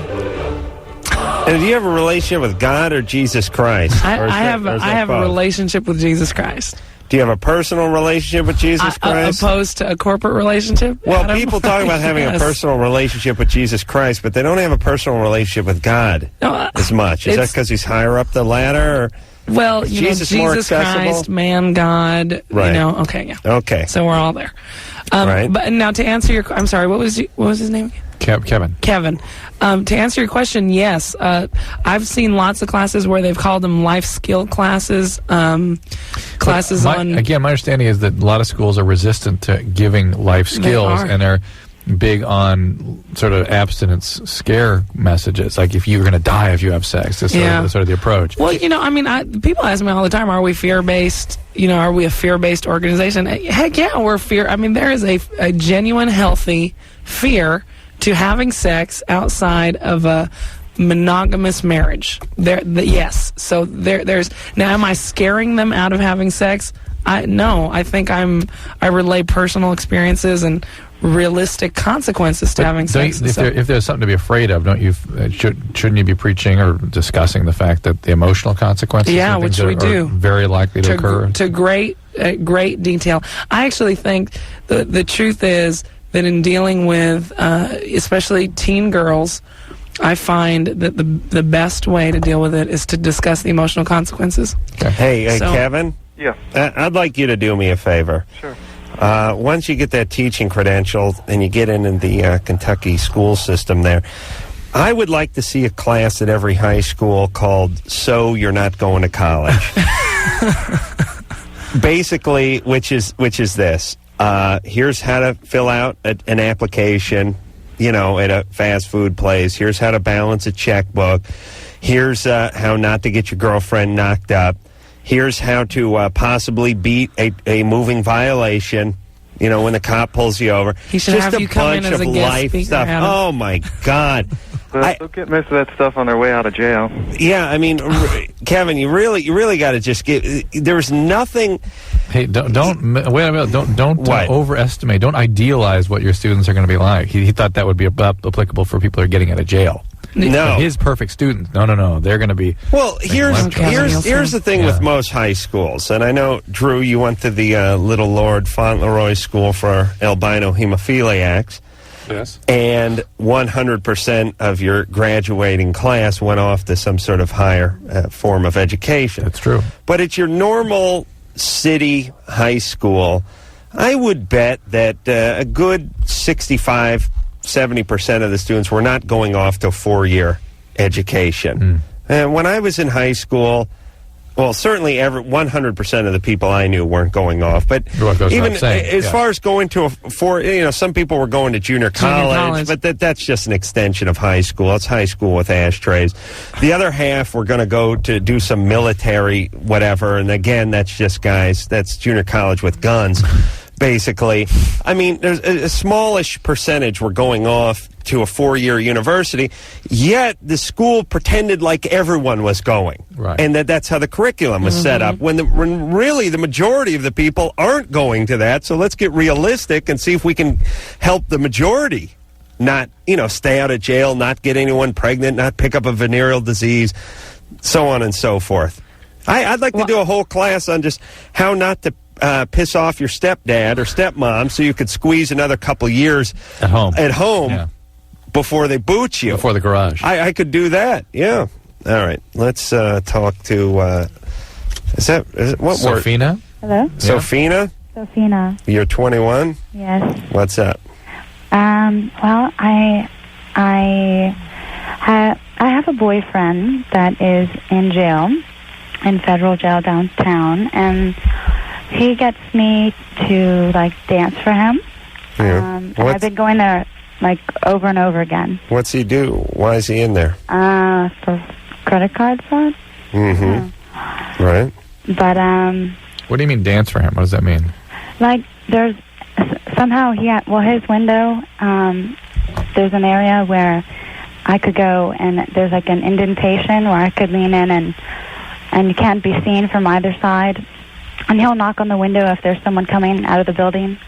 do you have a relationship with God or Jesus Christ? I have a relationship with Jesus Christ. Do you have a personal relationship with Jesus Christ? Opposed to a corporate relationship? Well, people talk about having a personal relationship with Jesus Christ, but they don't have a personal relationship with God as much. Is that because he's higher up the ladder? Or well, you know, Jesus Christ, man, God, right. You know, okay, yeah. Okay. So we're all there. Right. But now to answer your... I'm sorry, what was his name again? Kevin. Kevin. To answer your question, yes. I've seen lots of classes where they've called them life skill classes. Classes on... Again, my understanding is that a lot of schools are resistant to giving life skills, and they're big on sort of abstinence scare messages, like if you're going to die if you have sex. That's sort of the approach. Well, you know, I mean, people ask me all the time, are we fear-based? You know, are we a fear-based organization? Heck yeah, we're fear. I mean, there is a genuine, healthy fear to having sex outside of a monogamous marriage. Yes. So there's now. Am I scaring them out of having sex? No. I think I relay personal experiences and realistic consequences to having sex. If there's something to be afraid of, shouldn't you be preaching or discussing the fact that the emotional consequences? Yeah, which we do. Very likely to occur to great detail. I actually think the truth is that in dealing with especially teen girls, I find that the best way to deal with it is to discuss the emotional consequences. Okay. Hey, Kevin? Yeah. I'd like you to do me a favor. Sure. Once you get that teaching credential and you get into the Kentucky school system there, I would like to see a class at every high school called So You're Not Going to College. Basically, which is this. Here's how to fill out an application, at a fast food place. Here's how to balance a checkbook. Here's how not to get your girlfriend knocked up. Here's how to possibly beat a moving violation, when the cop pulls you over. He should Just have you come in as a guest speaker, stuff. Adam. Oh, my God. They'll get most of that stuff on their way out of jail. Yeah, I mean, Kevin, you really got to just there's nothing. Hey, don't wait a minute. Don't overestimate. Don't idealize what your students are going to be like. He thought that would be applicable for people who are getting out of jail. No, his perfect students. No. They're going to be. Well, here's the thing with most high schools, and I know Drew, you went to the Little Lord Fauntleroy School for albino hemophiliacs. Yes. And 100% of your graduating class went off to some sort of higher form of education. That's true. But at your normal city high school, I would bet that a good 65-70% of the students were not going off to a 4-year education. And when I was in high school, well, certainly 100% of the people I knew weren't going off. But even as far as going to some people were going to junior college. But that's just an extension of high school. It's high school with ashtrays. The other half were going to go to do some military whatever. And again, that's just guys. That's junior college with guns. Basically, I mean, there's a smallish percentage were going off to a 4-year university, yet the school pretended like everyone was going. Right. And that's how the curriculum was set up, when really the majority of the people aren't going to that. So let's get realistic and see if we can help the majority not, stay out of jail, not get anyone pregnant, not pick up a venereal disease, so on and so forth. I'd like to do a whole class on just how not to piss off your stepdad or stepmom so you could squeeze another couple years at home yeah. Before they boot you. Before the garage. I could do that, yeah. All right, let's talk to, what Sophina? word? Hello? Yeah. Sophina? Sophina. You're 21? Yes. What's up? Well, I have a boyfriend that is in jail, in federal jail downtown, and he gets me to, dance for him. Yeah. And I've been going there, over and over again. What's he do? Why is he in there? For credit card fraud. Mm-hmm. Right. But, what do you mean dance for him? What does that mean? There's, somehow his window, there's an area where I could go, and there's, an indentation where I could lean in, and you can't be seen from either side. And he'll knock on the window if there's someone coming out of the building.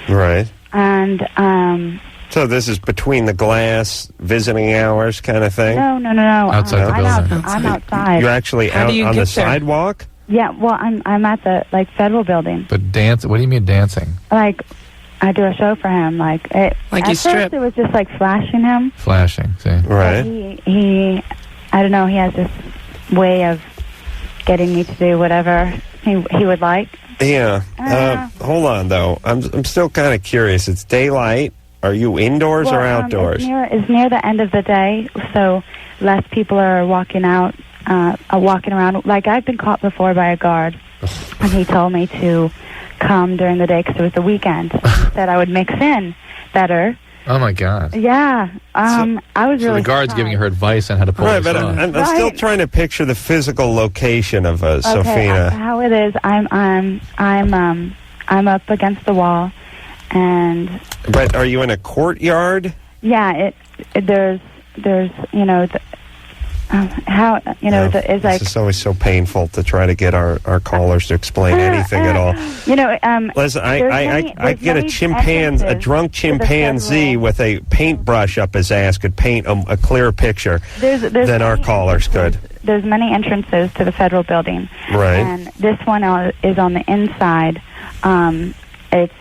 Right. And, so this is between the glass, visiting hours kind of thing? No. Outside the building. I'm outside. You're actually out on the sidewalk? Yeah, well, I'm at the, federal building. But dance, what do you mean dancing? I do a show for him, you at strip. first it was just, flashing him. Flashing, see. Right. He I don't know, he has this way of getting me to do whatever he would like. Yeah. Hold on, though. I'm still kind of curious. It's daylight. Are you indoors or outdoors? It's near the end of the day, so less people are walking out, walking around. I've been caught before by a guard, and he told me to come during the day because it was the weekend. He said I would mix in better. Oh, my God. Yeah. I was really the guard's surprised. giving her advice on how to pull this off. I'm still trying to picture the physical location of Sophina. How it is, I'm up against the wall, and... But are you in a courtyard? Yeah, there's how it's like. It's always so painful to try to get our callers to explain anything at all. Listen, I get a drunk chimpanzee with a paintbrush up his ass could paint a clearer picture than our callers could. There's many entrances to the federal building, right? And this one is on the inside. It's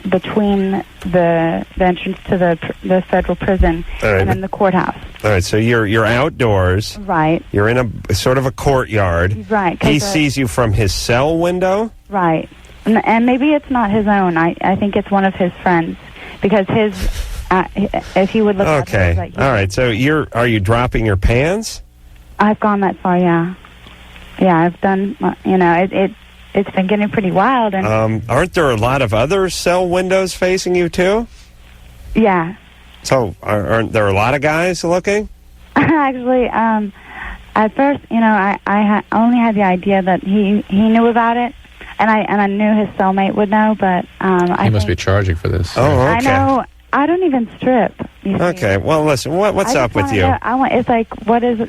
between the entrance to the federal prison and then the courthouse. All right, so you're outdoors. Right. You're in a sort of a courtyard. Right. He sees you from his cell window. Right. And maybe it's not his own. I think it's one of his friends because his if he would look. Okay. At it, all right. So are you dropping your pants? I've gone that far. Yeah. Yeah. I've done. It's been getting pretty wild. And aren't there a lot of other cell windows facing you, too? Yeah. So aren't there a lot of guys looking? Actually, at first, I only had the idea that he knew about it, and I knew his cellmate would know, but he must be charging for this. Oh, okay. I know. I don't even strip. Okay. Well, listen, what's up with you? It's like, what is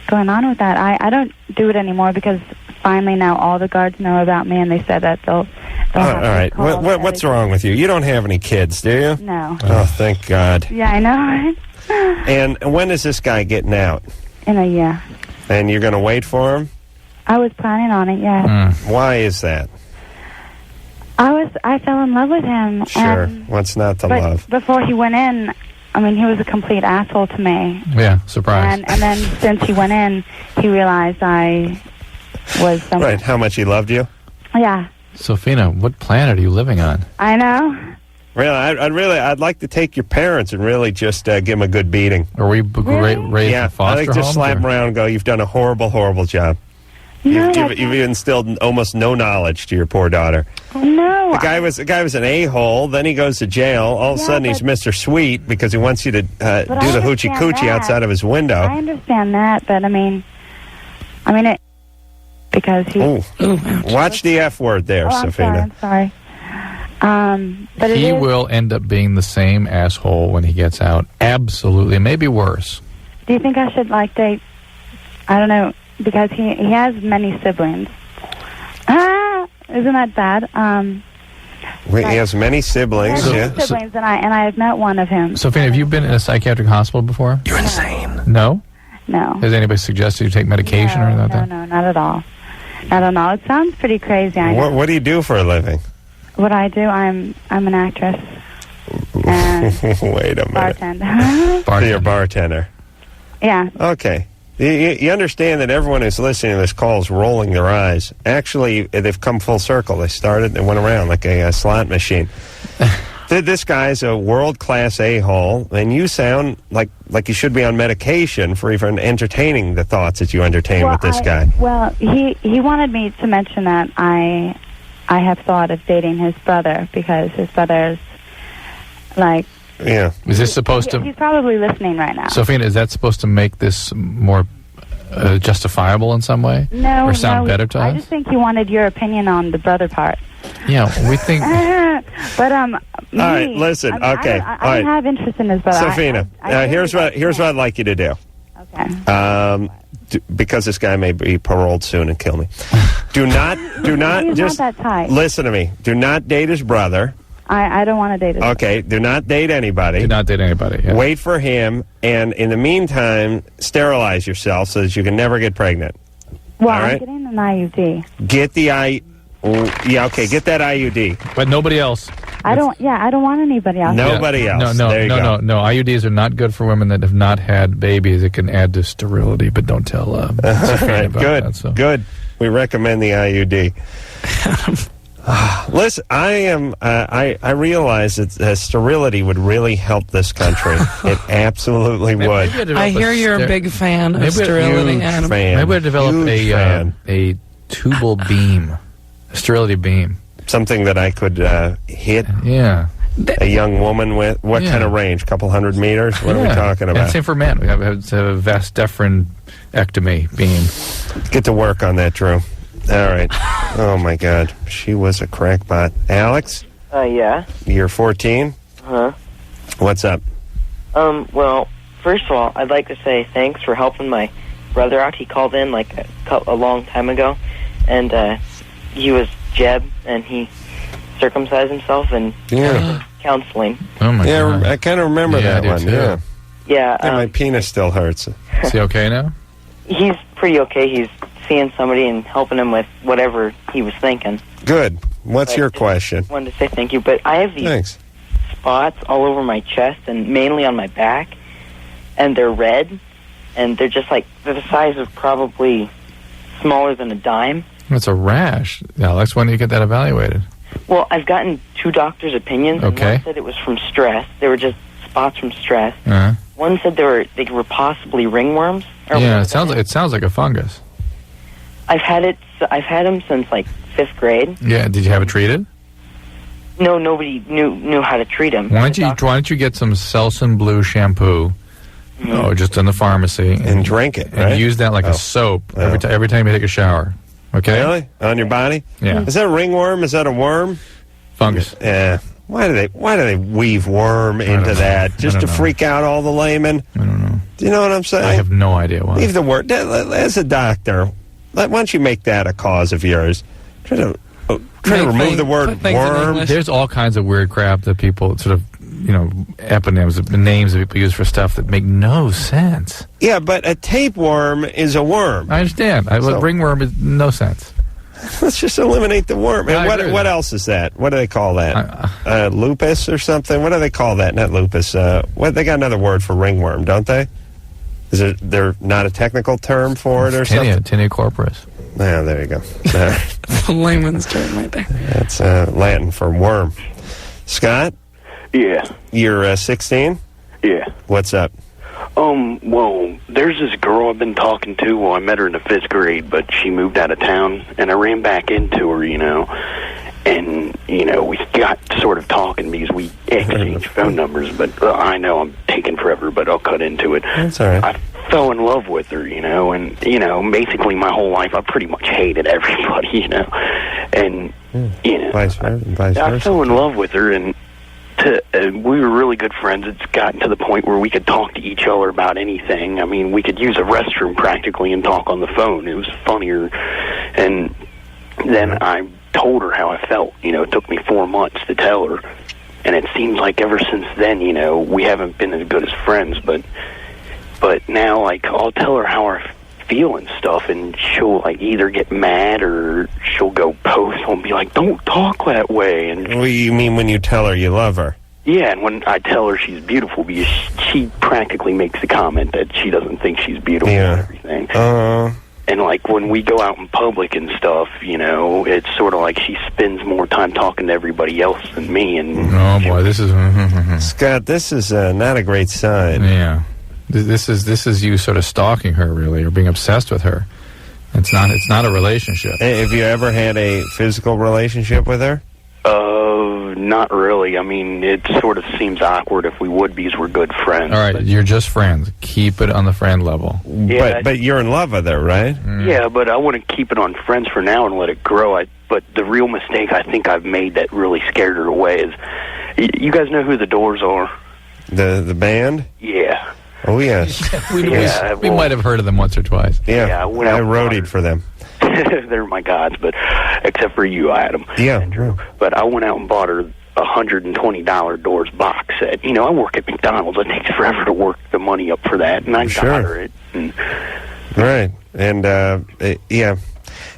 going on with that? I don't do it anymore because finally now all the guards know about me, and they said that they'll all right. What's wrong with you? You don't have any kids, do you? No. Oh, thank God. Yeah, I know. And when is this guy getting out? In a year. And you're going to wait for him? I was planning on it, yeah. Why is that? I fell in love with him. Sure. What's not to love? Before he went in, he was a complete asshole to me. Yeah, surprise. And then since he went in, he realized I was someone. Right, how much he loved you? Yeah. Sophina, what planet are you living on? I know. Really, I'd like to take your parents and really just give them a good beating. Are we raised in foster I think just homes, slap them around and go, you've done a horrible, horrible job. No, you've instilled almost no knowledge to your poor daughter. No. The guy was an a-hole, then he goes to jail. All of a sudden he's Mr. Sweet because he wants you to do the hoochie-coochie outside of his window. I understand that, but because he... Watch the F word there, Sophina. I'm sorry. But he will end up being the same asshole when he gets out. Absolutely. Maybe worse. Do you think I should, date... I don't know, because he has many siblings. Isn't that bad? He has many siblings. He has siblings, and I have met one of him. Sophina, have you been in a psychiatric hospital before? You're insane. No? No. Has anybody suggested you take medication or anything like that? No, not at all. Not at all. It sounds pretty crazy. What do you do for a living? What I do, I'm an actress. Wait a minute. Bartender. So you're a bartender. Yeah. Okay. You understand that everyone who's listening to this call is rolling their eyes. Actually, they've come full circle. They started and went around like a slot machine. This guy's a world-class a-hole, and you sound like you should be on medication for even entertaining the thoughts that you entertain with this guy. Well, he wanted me to mention that I have thought of dating his brother because his brother's Yeah. Is this supposed to... He's probably listening right now. Sophina, is that supposed to make this more justifiable in some way? No, or sound better to us? I just think he wanted your opinion on the brother part. Yeah, we think... But, all right, listen, okay. I don't have interest in his brother. Sophina, here's what I'd like you to do. Okay. Because this guy may be paroled soon and kill me. Do not He's just... not that tight. Listen to me. Do not date his brother. I don't want to date his brother. Okay, do not date anybody. Do not date anybody, yeah. Wait for him, and in the meantime, sterilize yourself so that you can never get pregnant. Well, all right? I'm getting an IUD. Get the get that IUD. But nobody else. I don't want anybody else. Nobody else. No, there you go. No. IUDs are not good for women that have not had babies. It can add to sterility, but don't tell Sophia about good, that. So. Good. We recommend the IUD. Listen, I realize that sterility would really help this country. It absolutely would. I hear you're a big fan of sterility, Adam. Maybe we'd develop a tubal beam, a sterility beam. Something that I could hit a young woman with. What kind of range? A couple 100 meters? What are we talking about? Yeah, same for men. We have a vasdephrin-ectomy beam. Get to work on that, Drew. All right. Oh, my God. She was a crackpot. Alex? Yeah. You're 14? Huh? What's up? Well, first of all, I'd like to say thanks for helping my brother out. He called in like a long time ago, and he was Jeb, and he circumcised himself and counseling. Oh my God. I kind of remember that one. Too. Yeah. My penis still hurts. Is he okay now? He's pretty okay. He's seeing somebody and helping him with whatever he was thinking. Good. What's your question? I wanted to say thank you, but I have these spots all over my chest and mainly on my back, and they're red, and they're just like, they're the size of probably smaller than a dime. It's a rash. Alex, when do you get that evaluated? Well, I've gotten 2 doctors' opinions, and one said it was from stress. They were just spots from stress. Uh-huh. One said they were possibly ringworms. Yeah, it sounds like a fungus. I've had them since like 5th grade. Yeah, did you have it treated? No, nobody knew how to treat him. Why don't you get some Selsun Blue shampoo? Just in the pharmacy and drink it, and use that like a soap every time you take a shower. Okay, really? On your body? Yeah. Is that a ringworm? Is that a worm? Fungus. Yeah. Why do they weave worm into that just to freak out all the laymen? I don't know. Do you know what I'm saying? I have no idea why. Leave the word. As a doctor, why don't you make that a cause of yours? Try to remove the word worm. There's all kinds of weird crap that people sort of, eponyms, names that people use for stuff that make no sense. Yeah, but a tapeworm is a worm. I understand. Ringworm is no sense. Let's just eliminate the worm. And what else is that? What do they call that? Lupus or something? What do they call that? Not lupus. They got another word for ringworm, don't they? Is there not a technical term for it or something? Tinea corporis. Yeah, there you go. That's a layman's term right there. That's Latin for worm. Scott? Yeah. You're 16? Yeah. What's up? Well, there's this girl I've been talking to. Well, I met her in the 5th grade, but she moved out of town, and I ran back into her, and, we got sort of talking because we exchanged phone numbers, but I know I'm taking forever, but I'll cut into it. That's all right. I fell in love with her, and, basically my whole life I pretty much hated everybody, and, Vice versa. I fell in love with her, and we were really good friends. It's gotten to the point where we could talk to each other about anything. I mean, we could use a restroom practically and talk on the phone. It was funnier. And then I told her how I felt. It took me 4 months to tell her. And it seems like ever since then, we haven't been as good as friends. But now, I'll tell her how I feel and stuff, and she'll, either get mad or she'll go post and be like, don't talk that way. And what do you mean when you tell her you love her? Yeah, and when I tell her she's beautiful, because she practically makes the comment that she doesn't think she's beautiful and everything. And, when we go out in public and stuff, it's sort of like she spends more time talking to everybody else than me. And oh, boy, this is... Scott, this is not a great sign. Yeah. This is you sort of stalking her, really, or being obsessed with her. It's not a relationship. Hey, have you ever had a physical relationship with her? Not really. I mean, it sort of seems awkward if we would, because we're good friends. All right, you're just friends. Keep it on the friend level. Yeah, but you're in love with her, right? Yeah, but I want to keep it on friends for now and let it grow. But the real mistake I think I've made that really scared her away is, you guys know who the Doors are? The band? Yeah. Oh, yes. We might have heard of them once or twice. Yeah, I roadied for them. They're my gods, but except for you, Adam. Yeah. Andrew. But I went out and bought her $120 Doors box set. I work at McDonald's. It takes forever to work the money up for that, and I got her it. And right. And, yeah.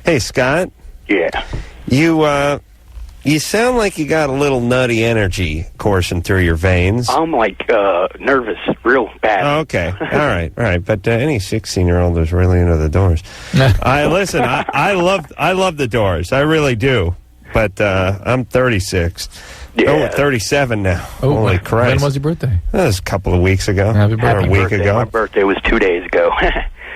Hey, Scott? Yeah. You sound like you got a little nutty energy coursing through your veins. I'm nervous, real bad. Oh, okay, all right. But any 16-year-old is really into the Doors. I love the Doors. I really do. But I'm 36. Yeah. 37 now. Oh, holy Christ! When was your birthday? That was a couple of weeks ago. Happy birthday. Or a week ago. My birthday was 2 days ago.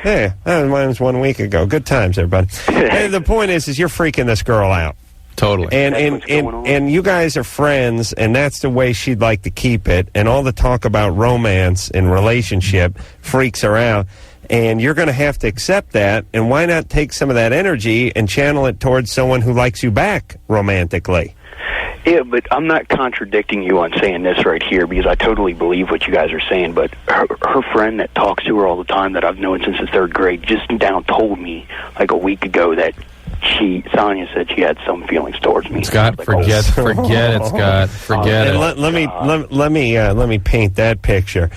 Hey, mine was 1 week ago. Good times, everybody. Hey, the point is you're freaking this girl out. Totally. And you guys are friends, and that's the way she'd like to keep it. And all the talk about romance and relationship freaks her out. And you're going to have to accept that. And why not take some of that energy and channel it towards someone who likes you back romantically? Yeah, but I'm not contradicting you on saying this right here because I totally believe what you guys are saying, but her friend that talks to her all the time that I've known since the 3rd grade just now told me like a week ago that Sonia said she had some feelings towards me. Scott, forget it, Scott. Forget it. Let me paint that picture.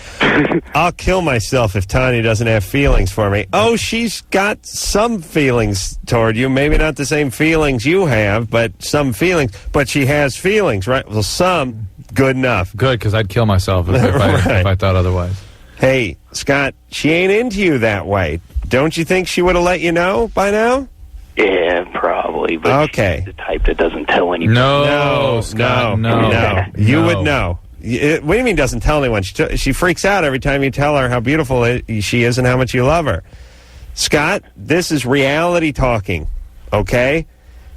I'll kill myself if Tanya doesn't have feelings for me. Oh, she's got some feelings toward you. Maybe not the same feelings you have, but some feelings. But she has feelings, right? Well, some, good enough. Good, because I'd kill myself if I thought otherwise. Hey, Scott, she ain't into you that way. Don't you think she would have let you know by now? Yeah, probably. But she's the type that doesn't tell anyone. No, Scott, no. You would know. What do you mean doesn't tell anyone? She freaks out every time you tell her how beautiful she is and how much you love her. Scott, this is reality talking, okay?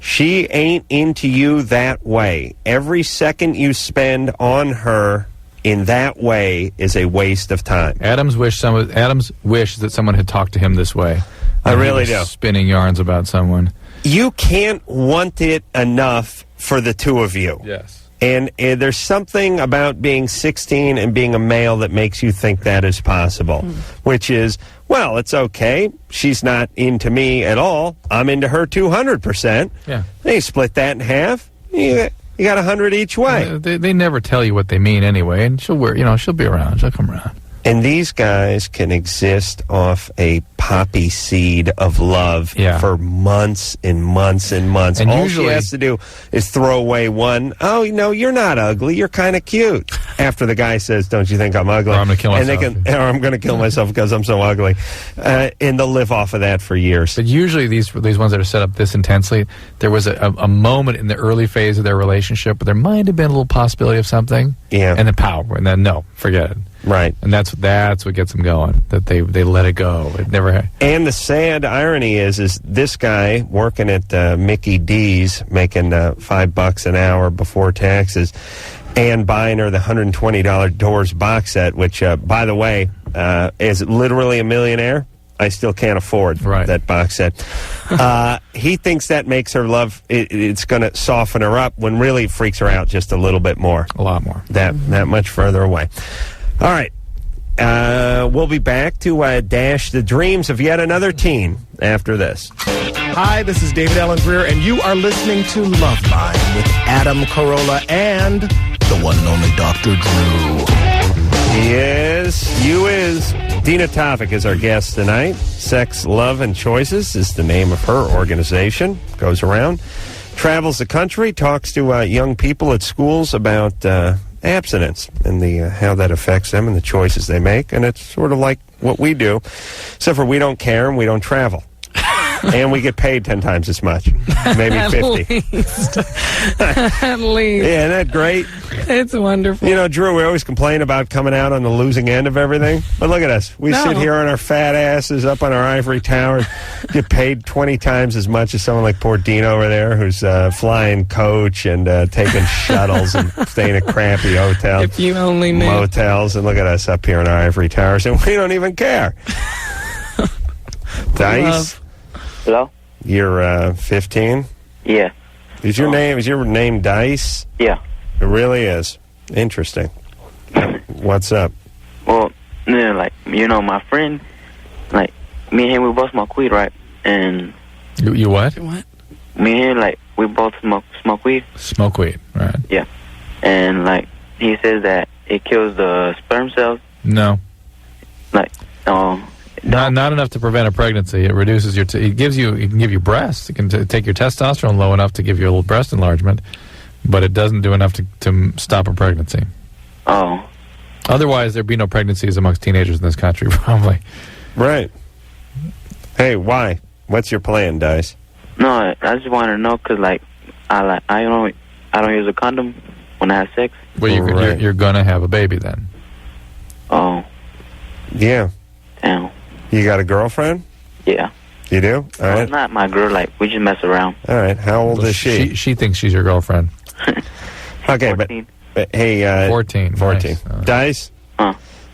She ain't into you that way. Every second you spend on her in that way is a waste of time. Adam's wish that someone had talked to him this way. I really do. Spinning yarns about someone. You can't want it enough for the two of you. Yes. And there's something about being 16 and being a male that makes you think that is possible, which is, well, it's okay. She's not into me at all. I'm into her 200%. Yeah. They split that in half. You got 100 each way. They never tell you what they mean anyway, and she'll be around. She'll come around. And these guys can exist off a poppy seed of love for months and months and months. And all usually, she has to do is throw away one, oh, no, you're not ugly, you're kind of cute. After the guy says, don't you think I'm ugly? Or I'm going to kill myself. Or I'm going to kill myself because I'm so ugly. And they'll live off of that for years. But usually these ones that are set up this intensely, there was a moment in the early phase of their relationship where there might have been a little possibility of something. Yeah. And then pow. And then no, forget it. Right. And that's what gets them going, that they let it go. It never. And the sad irony is this guy working at Mickey D's, making $5 an hour before taxes, and buying her the $120 Doors box set, which, by the way, is literally a millionaire. I still can't afford that box set. He thinks that makes her love, it's going to soften her up, when really it freaks her out just a little bit more. A lot more. That much further away. All right. We'll be back to dash the dreams of yet another teen after this. Hi, this is David Allen Greer, and you are listening to Loveline with Adam Carolla and the one and only Dr. Drew. Yes, you is. Dina Tofik is our guest tonight. Sex, Love, and Choices is the name of her organization. Goes around, travels the country, talks to young people at schools about abstinence and how that affects them and the choices they make. And it's sort of like what we do, except for we don't care and we don't travel. And we get paid 10 times as much, maybe 50. At least. Yeah, isn't that great? It's wonderful. You know, Drew, we always complain about coming out on the losing end of everything. But look at us. We sit here on our fat asses up on our ivory tower, get paid 20 times as much as someone like poor Dean over there who's flying coach and taking shuttles and staying at crappy hotels. If you only knew. Motels. And look at us up here in our ivory towers, and we don't even care. Dice? Hello? You're 15? Yeah. Is your name Dice? Yeah. It really is. Interesting. What's up? Well, my friend, like, me and him, we both smoke weed, right? And... You what? What? Me and him, we both smoke weed. Smoke weed, right. Yeah. And, he says that it kills the sperm cells. No. Not enough to prevent a pregnancy. It reduces it can give you breasts. It can take your testosterone low enough to give you a little breast enlargement, but it doesn't do enough to stop a pregnancy. Oh. Otherwise, there'd be no pregnancies amongst teenagers in this country, probably. Right. Hey, why? What's your plan, Dice? No, I just want to know because, I don't use a condom when I have sex. Well, you're gonna have a baby then. Oh. Yeah. Damn. You got a girlfriend? Yeah. You do? All right. It's not my girl. We just mess around. All right. How old is she? She thinks she's your girlfriend. Okay, 14. but hey, 14. 14. Nice. Dice,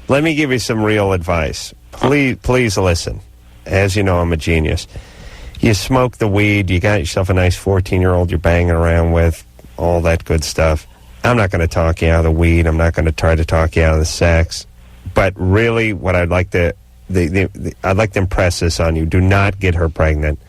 let me give you some real advice. Please listen. As you know, I'm a genius. You smoke the weed. You got yourself a nice 14-year-old you're banging around with. all that good stuff. I'm not going to talk you out of the weed. I'm not going to try to talk you out of the sex. But really, what I'd like to I'd like to impress this on you. Do not get her pregnant.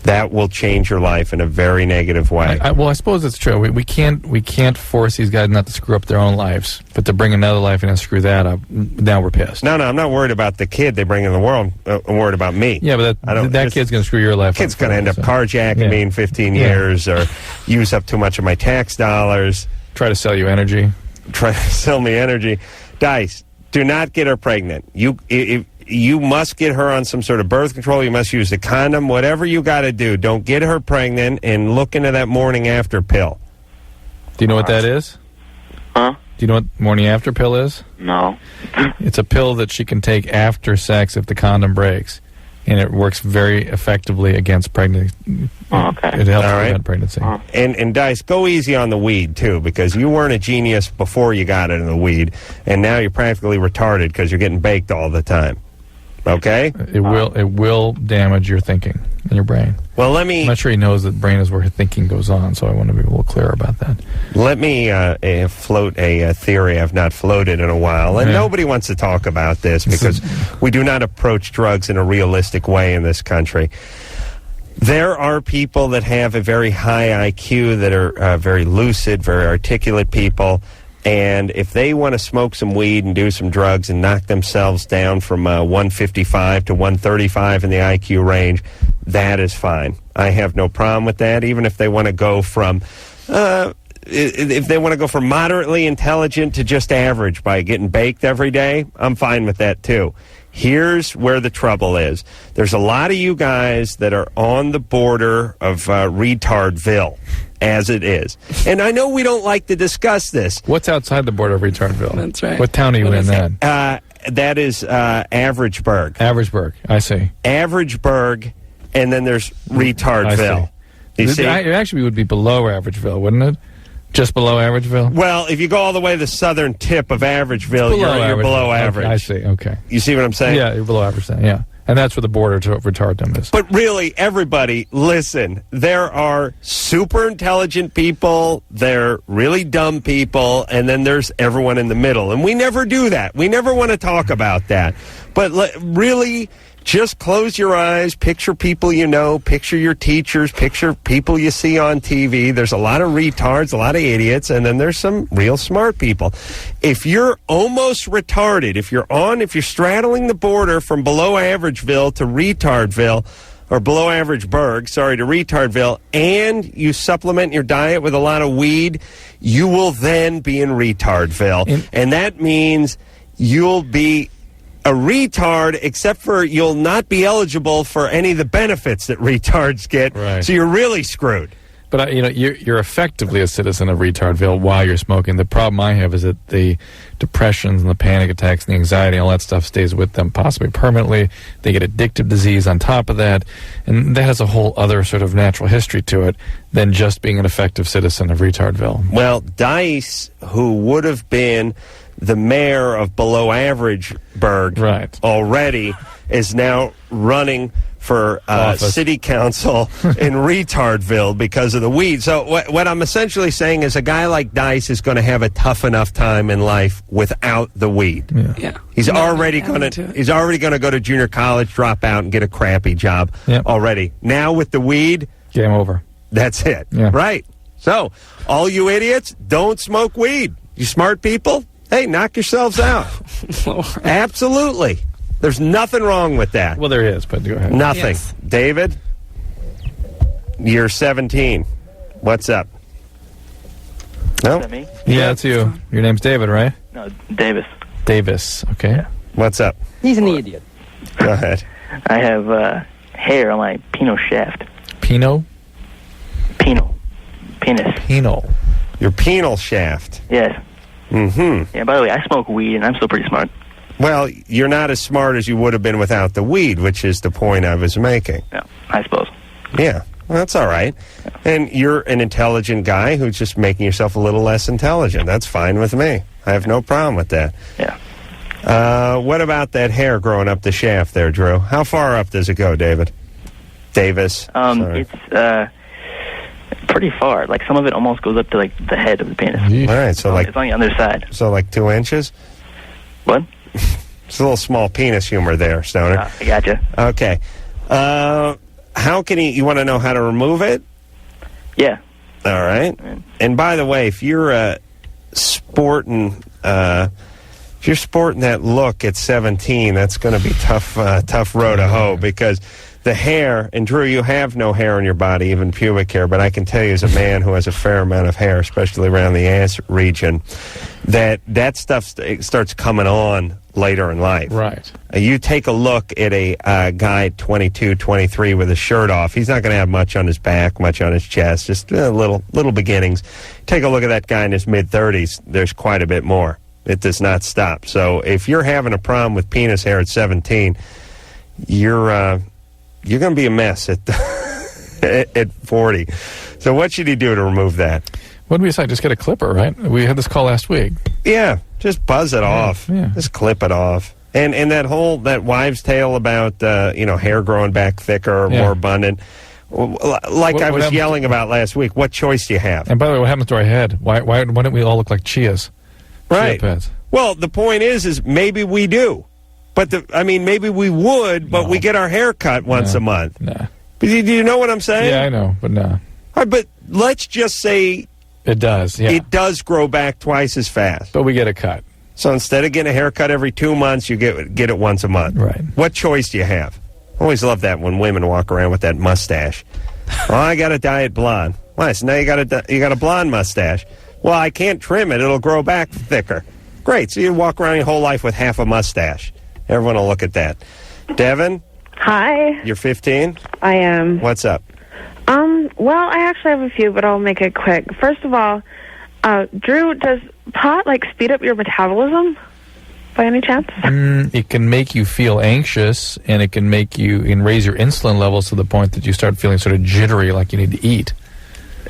That will change your life in a very negative way. Well, I suppose it's true. We can't force these guys not to screw up their own lives, but to bring another life in and screw that up, now we're pissed. No, I'm not worried about the kid they bring in the world. I'm worried about me. Yeah, but that kid's going to screw your life up. Kid's going to end up carjacking me in 15 years or use up too much of my tax dollars. Try to sell you energy. Try to sell me energy. Dice, do not get her pregnant. You must get her on some sort of birth control. You must use a condom. Whatever you got to do, don't get her pregnant and look into that morning after pill. Do you know what that is? Huh? Do you know what morning after pill is? No. It's a pill that she can take after sex if the condom breaks, and it works very effectively against pregnancy. Oh, okay. It helps prevent pregnancy. And Dice, go easy on the weed, too, because you weren't a genius before you got into the weed, and now you're practically retarded because you're getting baked all the time. Okay? It will damage your thinking in your brain. Well, I'm not sure he knows that brain is where thinking goes on, so I want to be a little clear about that. Let me float a theory I've not floated in a while, and nobody wants to talk about this because we do not approach drugs in a realistic way in this country. There are people that have a very high IQ that are very lucid, very articulate people. And if they want to smoke some weed and do some drugs and knock themselves down from 155 to 135 in the IQ range, that is fine. I have no problem with that. Even if they want to go from moderately intelligent to just average by getting baked every day, I'm fine with that too. Here's where the trouble is. There's a lot of you guys that are on the border of retardville, as it is. And I know we don't like to discuss this. What's outside the border of retardville? That's right. What town are you in then? That is Averageburg. Averageburg, I see. Averageburg, and then there's retardville. You see? It actually would be below Averageville, wouldn't it? Just below Averageville? Well, if you go all the way to the southern tip of Averageville, you're below average. Okay, I see, okay. You see what I'm saying? Yeah, you're below average then, yeah. And that's where the border to retardum is. But really, everybody, listen, there are super intelligent people, there are really dumb people, and then there's everyone in the middle. And we never do that. We never want to talk about that. But really, just close your eyes, picture people you know, picture your teachers, picture people you see on TV. There's a lot of retards, a lot of idiots, and then there's some real smart people. If you're almost retarded, if you're straddling the border from below Averageville to retardville, or below Averageburg, to retardville, and you supplement your diet with a lot of weed, you will then be in retardville. And that means you'll be a retard, except for you'll not be eligible for any of the benefits that retards get. Right. So you're really screwed. But you're effectively a citizen of retardville while you're smoking. The problem I have is that the depressions and the panic attacks and the anxiety and all that stuff stays with them possibly permanently. They get addictive disease on top of that, and that has a whole other sort of natural history to it than just being an effective citizen of retardville. Well, Dice, who would have been the mayor of below Averageburg already, is now running for city council in retardville because of the weed. So what I'm essentially saying is a guy like Dice is going to have a tough enough time in life without the weed. Yeah. He's already going to go to junior college, drop out, and get a crappy job already. Now with the weed, game over. That's it. Yeah. Right. So all you idiots, don't smoke weed. You smart people, hey, knock yourselves out. Absolutely. There's nothing wrong with that. Well, there is, but go ahead. Nothing. Yes. David, you're 17. What's up? No? Is that me? Yeah, that's you. Your name's David, right? No, Davis. Davis, okay. Yeah. What's up? He's an idiot. Go ahead. I have hair on my penile shaft. Penile? Penile. Penis. Penile. Your penile shaft. Yes. Mm-hmm. Yeah, by the way, I smoke weed, and I'm still pretty smart. Well, you're not as smart as you would have been without the weed, which is the point I was making. Yeah, I suppose. Yeah, well, that's all right. Yeah. And you're an intelligent guy who's just making yourself a little less intelligent. That's fine with me. I have no problem with that. Yeah. What about that hair growing up the shaft there, Drew? How far up does it go, David? Davis? It's pretty far. Like, some of it almost goes up to, like, the head of the penis. All right, so it's on the other side. So like 2 inches? What? It's a little small penis humor there, Stoner. I gotcha. Okay. How can you want to know how to remove it? Yeah. All right. And by the way, if you're sporting that look at 17, that's going to be tough row to hoe, because the hair, and Drew, you have no hair on your body, even pubic hair, but I can tell you as a man who has a fair amount of hair, especially around the ass region, that stuff starts coming on later in life. Right. You take a look at a guy 22, 23 with his shirt off. He's not going to have much on his back, much on his chest, just little beginnings. Take a look at that guy in his mid-30s. There's quite a bit more. It does not stop. So if you're having a problem with penis hair at 17, you're going to be a mess at 40. So what should he do to remove that? What did we decide? Just get a clipper, right? We had this call last week. Yeah, just buzz it off. Yeah. Just clip it off. And that wives' tale about hair growing back thicker or more abundant. Like I was yelling about last week, what choice do you have? And by the way, what happens to our head? Why don't we all look like chias? Right. Chia pets. Well, the point is maybe we do. But maybe we would, but we get our hair cut once a month. Nah. But do you know what I'm saying? Yeah, I know, but no. All right, but let's just say it does. Yeah, it does grow back twice as fast. But we get a cut. So instead of getting a haircut every 2 months, you get it once a month. Right. What choice do you have? I always love that when women walk around with that mustache. Oh, I got to dye it blonde. Why? So now you got a blonde mustache. Well, I can't trim it; it'll grow back thicker. Great. So you walk around your whole life with half a mustache. Everyone will look at that. Devin? Hi. You're 15? I am. What's up? Well, I actually have a few, but I'll make it quick. First of all, Drew, does pot, speed up your metabolism by any chance? It can make you feel anxious, and it can raise your insulin levels to the point that you start feeling sort of jittery, like you need to eat.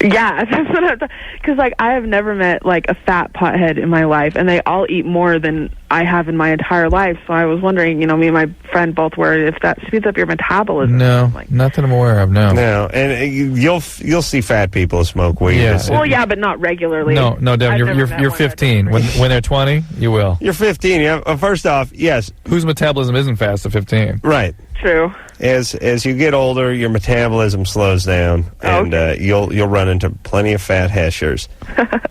Yeah, that's what I'm because I have never met a fat pothead in my life, and they all eat more than I have in my entire life. So I was wondering, me and my friend both worried if that speeds up your metabolism. No, not that I'm aware of. No, and you'll see fat people smoke weed. Yeah. Well, yeah, but not regularly. No, Devin, you're 15. When they're 20, you will. You're 15. Yeah. First off, yes. Whose metabolism isn't fast at 15? Right. True. As you get older, your metabolism slows down, and you'll run into plenty of fat heshers.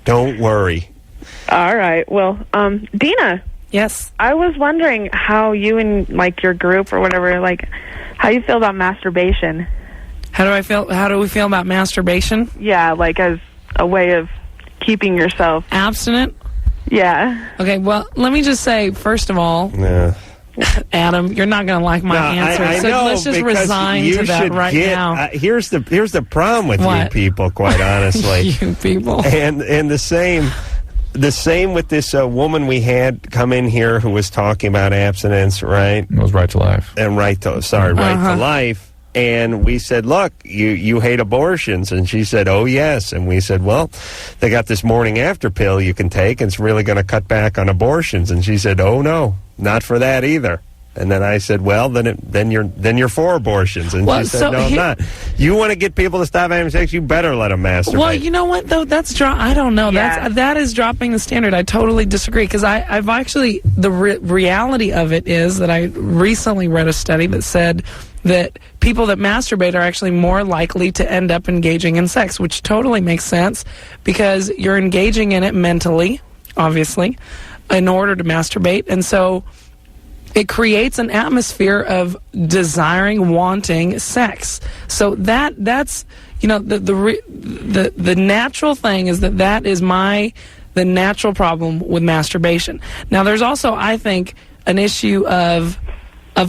Don't worry. All right. Well, Dina. Yes. I was wondering how you and your group or whatever, how you feel about masturbation. How do we feel about masturbation? Yeah, as a way of keeping yourself abstinent. Yeah. Okay. Well, let me just say, first of all. Yeah. Adam, you're not going to like my answer, I so know, let's just resign to that right now. Here's the problem with you people, quite honestly. You people. And the same with this woman we had come in here who was talking about abstinence, right? It was Right to Life. And Right to Life. And we said, look, you hate abortions. And she said, oh, yes. And we said, well, they got this morning after pill you can take, and it's really going to cut back on abortions. And she said, oh, no. Not for that either. And then I said, well, then you're for abortions. And she said, no, I'm not. You want to get people to stop having sex, you better let them masturbate. Well, you know what, though? I don't know. Yeah. That is dropping the standard. I totally disagree, because I've actually, the reality of it is that I recently read a study that said that people that masturbate are actually more likely to end up engaging in sex, which totally makes sense, because you're engaging in it mentally, obviously, in order to masturbate. And so it creates an atmosphere of desiring, wanting sex. So that's the natural thing is that is the natural problem with masturbation. Now there's also, I think, an issue of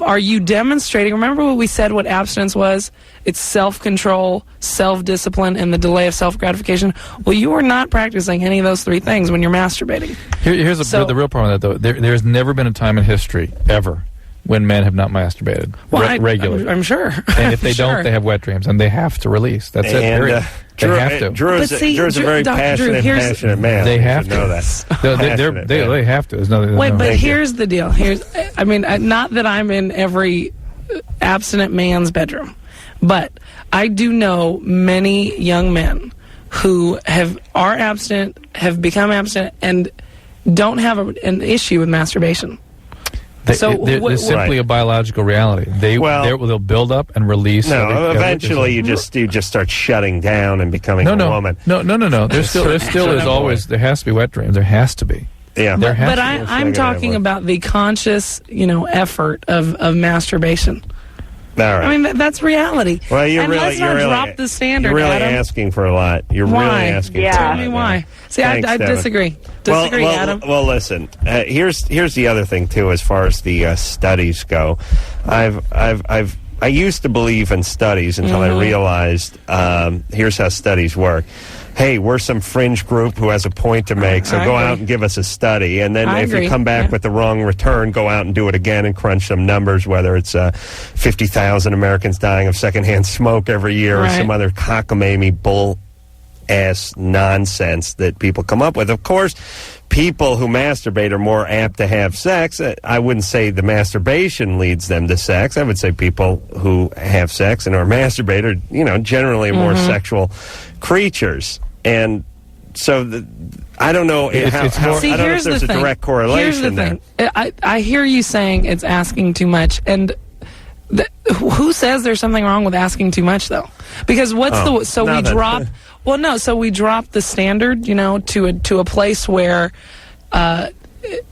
are you demonstrating? Remember what we said what abstinence was? It's self-control, self-discipline, and the delay of self-gratification. Well, you are not practicing any of those three things when you're masturbating. Here's the real problem with that, though. There's never been a time in history, ever, when men have not masturbated regularly. I'm sure. And if they don't, they have wet dreams, and they have to release. That's it, period. They have to. Drew's a very passionate man. They have to know that. They have to. There's no. Wait, but here's the deal. Not that I'm in every abstinent man's bedroom, but I do know many young men who are abstinent, have become abstinent, and don't have an issue with masturbation. They're simply a biological reality. They'll build up and release. No, eventually you just start shutting down and becoming a woman. No. There still is always. There has to be wet dreams. There has to be. Yeah, but I'm talking about the conscious, effort of masturbation. All right. I mean, that's reality. Well, let's not drop the standard. You're really Adam. asking for a lot. You're why? really asking. Yeah. For a lot. Tell me why. See, Thanks, I disagree. Disagree, Adam. Well, listen. Here's the other thing too, as far as the studies go. I used to believe in studies until I realized here's how studies work. Hey, we're some fringe group who has a point to make, so go out and give us a study. And then if you come back with the wrong return, go out and do it again and crunch some numbers, whether it's 50,000 Americans dying of secondhand smoke every year or some other cockamamie bull-ass nonsense that people come up with. Of course, people who masturbate are more apt to have sex. I wouldn't say the masturbation leads them to sex. I would say people who have sex and are masturbated are, generally more sexual creatures. And so I don't know I don't know if there's a direct correlation there. I hear you saying it's asking too much, and who says there's something wrong with asking too much, though? Because we drop the standard, to a place where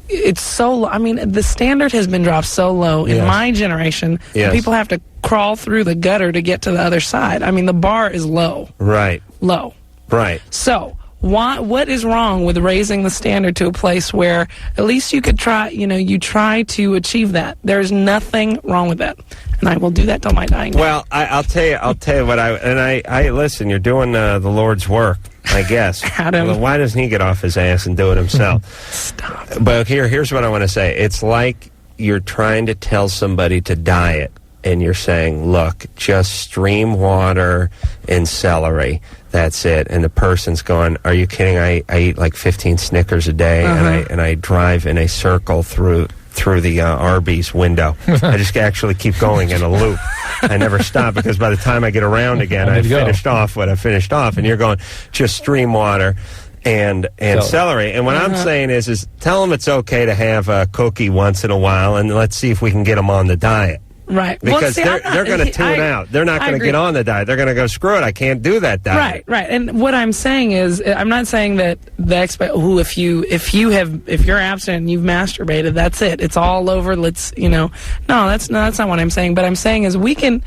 it's so low. I mean, the standard has been dropped so low in my generation that people have to crawl through the gutter to get to the other side. I mean, the bar is low. Right. Low. Right. So, what is wrong with raising the standard to a place where at least you could try, you try to achieve that? There's nothing wrong with that. And I will do that till my dying day. Well, I'll tell you what I listen, you're doing the Lord's work, I guess. Adam. Well, why doesn't he get off his ass and do it himself? Stop. But here's what I want to say. It's like you're trying to tell somebody to diet, and you're saying, look, just stream water and celery. That's it. And the person's going, are you kidding? I eat like 15 Snickers a day, and I drive in a circle through the Arby's window. I just actually keep going in a loop. I never stop because by the time I get around again, I've finished off what I finished off. And you're going, just stream water and celery. And what I'm saying is tell them it's okay to have a cookie once in a while, and let's see if we can get them on the diet. Right. Because they're going to tune out. They're not going to get on the diet. They're going to go, screw it, I can't do that diet. Right. And what I'm saying is, I'm not saying that if you're abstinent and you've masturbated, that's it. It's all over. Let's, no, that's not what I'm saying. But I'm saying is we can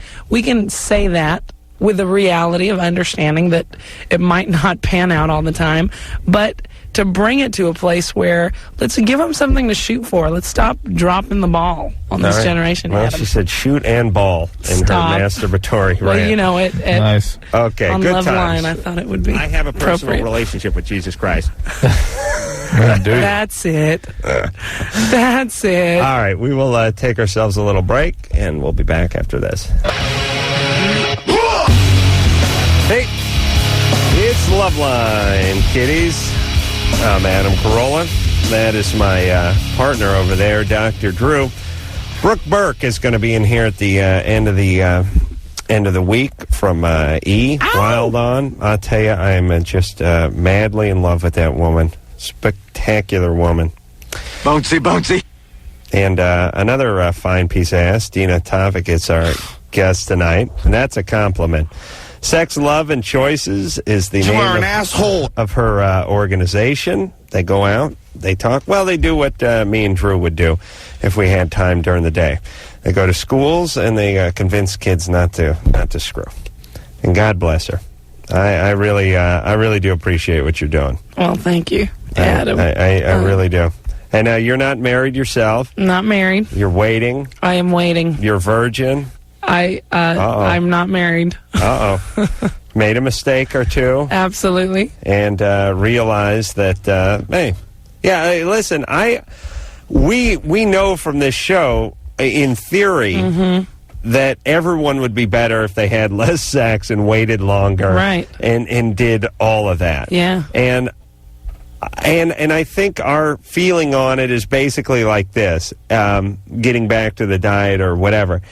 say that with the reality of understanding that it might not pan out all the time, but to bring it to a place where let's give them something to shoot for. Let's stop dropping the ball on this generation. Well, Adam. she said shoot and ball in her masturbatory Well, rant. Nice. Okay, on good Loveline, times. I thought it would be. I have a personal relationship with Jesus Christ. That's it. That's it. All right, we will take ourselves a little break, and we'll be back after this. Hey, it's Loveline, kiddies. I'm Adam Carolla. That is my partner over there, Dr. Drew. Brooke Burke is going to be in here at the end of the week from Wild On. I'll tell you, I am just madly in love with that woman. Spectacular woman. Bouncy. And another fine piece of ass, Dina Tavik, is our guest tonight, and that's a compliment. Sex, Love, and Choices is the name of her organization. They go out, they talk. Well, they do what me and Drew would do if we had time during the day. They go to schools and they convince kids not to screw. And God bless her. I really do appreciate what you're doing. Well, thank you, Adam. I really do. And you're not married yourself. Not married. You're waiting. I am waiting. You're virgin. I'm not married. Made a mistake or two. Absolutely. And realized that, listen, we know from this show, in theory, that everyone would be better if they had less sex and waited longer. Right. And did all of that. Yeah. And I think our feeling on it is basically like this, getting back to the diet or whatever.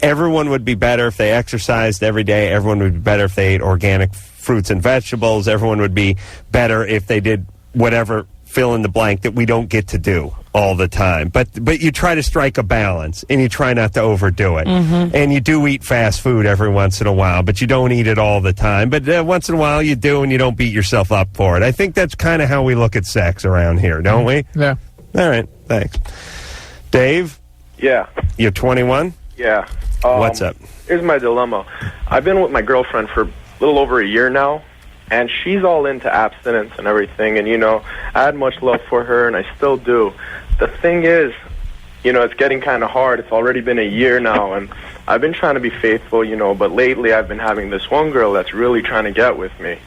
Everyone would be better if they exercised every day. Everyone would be better if they ate organic fruits and vegetables. Everyone would be better if they did whatever fill in the blank that we don't get to do all the time. But you try to strike a balance, and you try not to overdo it. And you do eat fast food every once in a while, but you don't eat it all the time. But once in a while you do, and you don't beat yourself up for it. I think that's kind of how we look at sex around here, don't we? Yeah. All right, thanks. Dave? Yeah. You're 21? Yeah. What's up? Here's my dilemma. I've been with my girlfriend for a little over a year now, and she's all into abstinence and everything, and, I had much love for her, and I still do. The thing is, it's getting kind of hard. It's already been a year now, and I've been trying to be faithful, but lately I've been having this one girl that's really trying to get with me.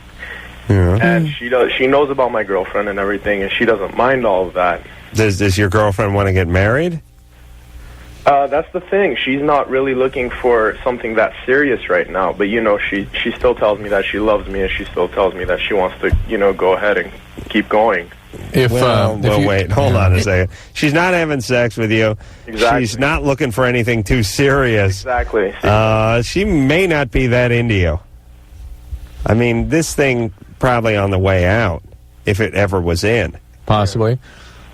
Yeah. And she knows about my girlfriend and everything, and she doesn't mind all of that. Does your girlfriend want to get married? That's the thing. She's not really looking for something that serious right now. But, she still tells me that she loves me, and she still tells me that she wants to, go ahead and keep going. Wait, hold on a second. She's not having sex with you. Exactly. She's not looking for anything too serious. Exactly. She may not be that into you. I mean, this thing probably on the way out, if it ever was in. Possibly.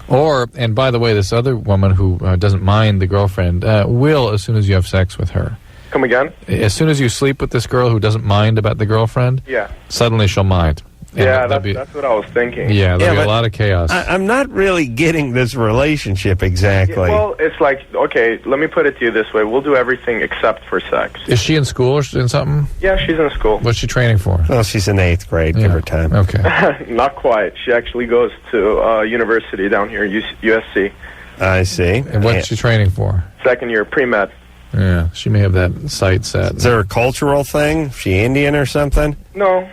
And by the way, this other woman who doesn't mind the girlfriend will as soon as you have sex with her. Come again? As soon as you sleep with this girl who doesn't mind about the girlfriend, yeah, suddenly she'll mind. And that's what I was thinking. Yeah, there'll be a lot of chaos. I'm not really getting this relationship exactly. Yeah, well, it's like, okay, let me put it to you this way. We'll do everything except for sex. Is she in school or in something? Yeah, she's in school. What's she training for? Well, she's in 8th grade. Give her time. Okay. Not quite. She actually goes to university down here, USC. I see. And what's she training for? Second year, pre-med. Yeah, she may have that sight set. Is there a cultural thing? Is she Indian or something? No.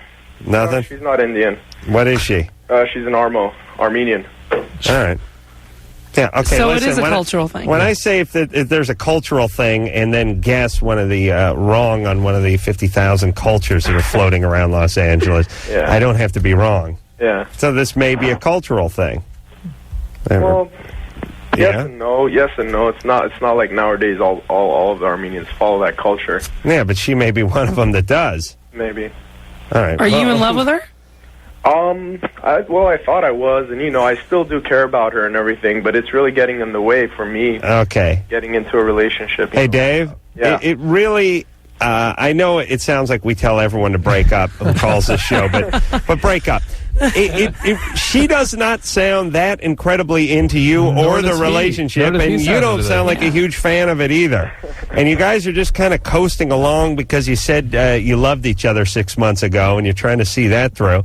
Nothing? No, she's not Indian. What is she? She's an Armenian. All right. Yeah, okay. So listen, it is a cultural thing. When I say if there's a cultural thing and then guess one of the wrong on one of the 50,000 cultures that are floating around Los Angeles, yeah. I don't have to be wrong. Yeah. So this may be a cultural thing. Well, yes yeah. and no. Yes and no. It's not like nowadays all of the Armenians follow that culture. Yeah, but she may be one of them that does. Maybe. All right. Are you in love with her? I thought I was, and I still do care about her and everything, but it's really getting in the way for me. Okay. Getting into a relationship. Hey, Dave. Yeah. It really. I know it sounds like we tell everyone to break up who calls this show, but break up. She does not sound that incredibly into you or the relationship, and you don't sound like a huge fan of it either. And you guys are just kind of coasting along because you said you loved each other 6 months ago, and you're trying to see that through.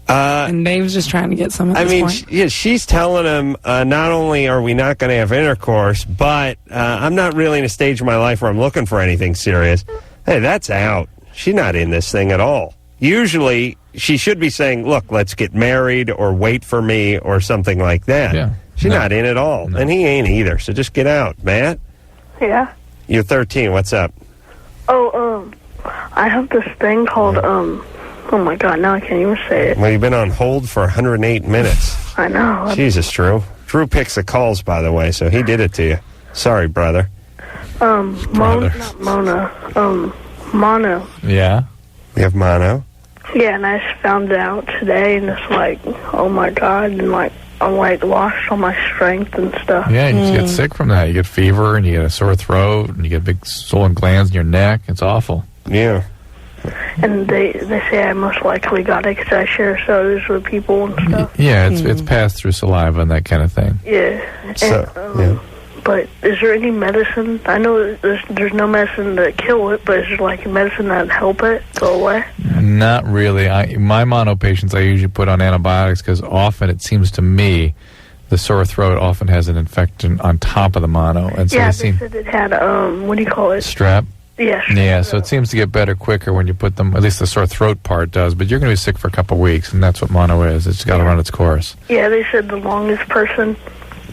And Dave's just trying to get some at this point. She's telling him, not only are we not going to have intercourse, but I'm not really in a stage of my life where I'm looking for anything serious. Hey, that's out. She's not in this thing at all. Usually, she should be saying, look, let's get married or wait for me or something like that. Yeah. She's not in at all. No. And he ain't either, so just get out. Matt? Yeah? You're 13. What's up? I have this thing called, oh my God, now I can't even say it. Well, you've been on hold for 108 minutes. I know. Jesus, Drew. Drew picks the calls, by the way, so he did it to you. Sorry, brother. Not Mona. Mono. Yeah? You have mono? Yeah, and I just found it out today, and it's like, oh my God, and I'm lost all my strength and stuff. Yeah, you just get sick from that. You get fever, and you get a sore throat, and you get big swollen glands in your neck. It's awful. Yeah. And they say I most likely got it because I share sodas with people and stuff. Yeah, it's passed through saliva and that kind of thing. Yeah. So, But is there any medicine? I know there's no medicine to kill it, but is there like a medicine that would help it go away? Not really. My mono patients, I usually put on antibiotics because often it seems to me the sore throat often has an infection on top of the mono. And so they said it had, what do you call it? Strep? Yeah. Yeah, so it seems to get better quicker when you put them, at least the sore throat part does, but you're going to be sick for a couple of weeks, and that's what mono is. It's got to run its course. Yeah, they said the longest person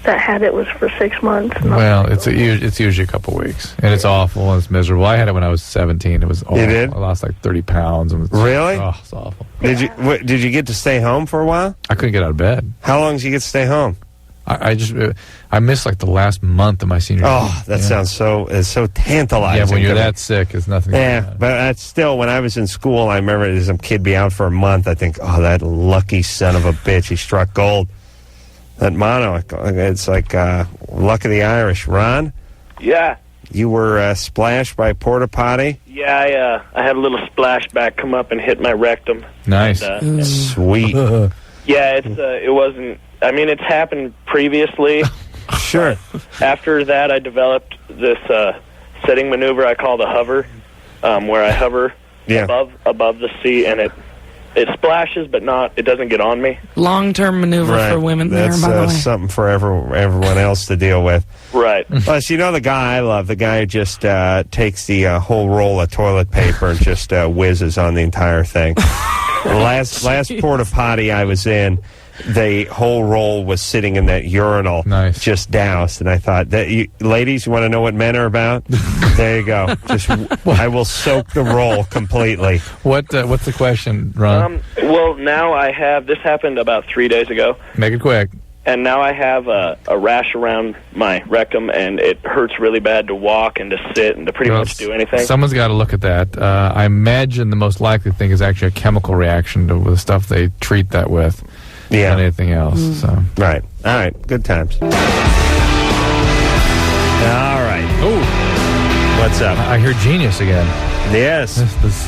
that had it was for 6 months. Well, it's usually a couple of weeks, and it's awful and it's miserable. I had it when I was 17. It was awful. You did? I lost like 30 pounds. And really? Oh, it's awful. Did you get to stay home for a while? I couldn't get out of bed. How long did you get to stay home? I missed like the last month of my senior year. Oh, that sounds so tantalizing. Yeah, when you're that sick, it's nothing. Yeah, but that's still, when I was in school, I remember some kid be out for a month. I think, oh, that lucky son of a bitch, he struck gold. That mono, it's like luck of the Irish. Ron? Yeah. You were splashed by porta potty? Yeah, I had a little splashback come up and hit my rectum. Nice. And, sweet. Yeah, it wasn't, I mean, it's happened previously. Sure. After that, I developed this sitting maneuver I call the hover, where I hover above the seat, and it splashes, but it doesn't get on me. Long-term maneuver for women. That's there, by the way. something for everyone else to deal with. Right. Plus, you know the guy I love, the guy who just takes the whole roll of toilet paper and just whizzes on the entire thing. last porta potty I was in, the whole roll was sitting in that urinal, just doused, and I thought, ladies, you want to know what men are about? There you go. I will soak the roll completely. What's the question, Ron? Well, now I have, this happened about 3 days ago. Make it quick. And now I have a rash around my rectum, and it hurts really bad to walk and to sit and to pretty much do anything. Someone's got to look at that. I imagine the most likely thing is actually a chemical reaction to the stuff they treat that with. Yeah. Than anything else. So. Right. All right. Good times. All right. Oh. What's up? I hear genius again. Yes.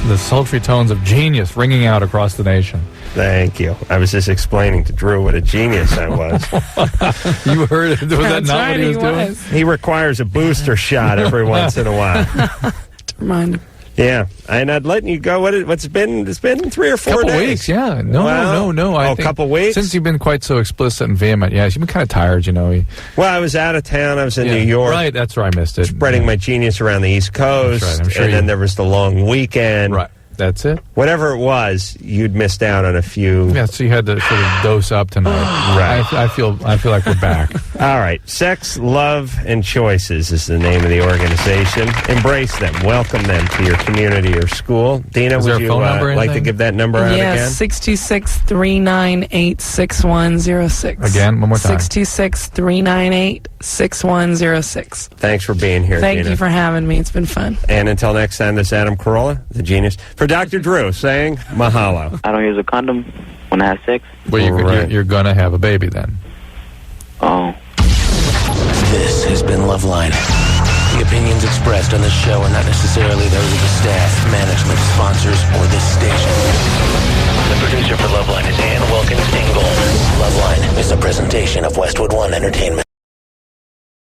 The sultry tones of genius ringing out across the nation. Thank you. I was just explaining to Drew what a genius I was. You heard it. Was that not what he was doing? He requires a booster shot every once in a while. To remind him. Yeah, and I'd let you go. It's been 3 or 4 days. Weeks, yeah. No. A couple weeks? Since you've been quite so explicit and vehement, yeah, you've been kind of tired, you know. Well, I was out of town. I was in New York. Right, that's where I missed it. Spreading my genius around the East Coast. That's right, I'm sure and then there was the long weekend. Right, that's it. Whatever it was, you'd missed out on a few. Yeah, so you had to sort of dose up tonight. Right. I feel like we're back. All right. Sex, Love, and Choices is the name of the organization. Embrace them. Welcome them to your community or school. Dina, would you like to give that number out again? Yes, 626-398-6106. Again, one more time. 626-398-6106. Thanks for being here, Thank Dina. you for having me. It's been fun. And until next time, this is Adam Carolla, the genius. For Dr. Drew, saying mahalo. I don't use a condom when I have sex. Well, you're going to have a baby then. Oh. This has been Loveline. The opinions expressed on this show are not necessarily those of the staff, management, sponsors, or this station. The producer for Loveline is Ann Wilkins Ingle. Loveline is a presentation of Westwood One Entertainment.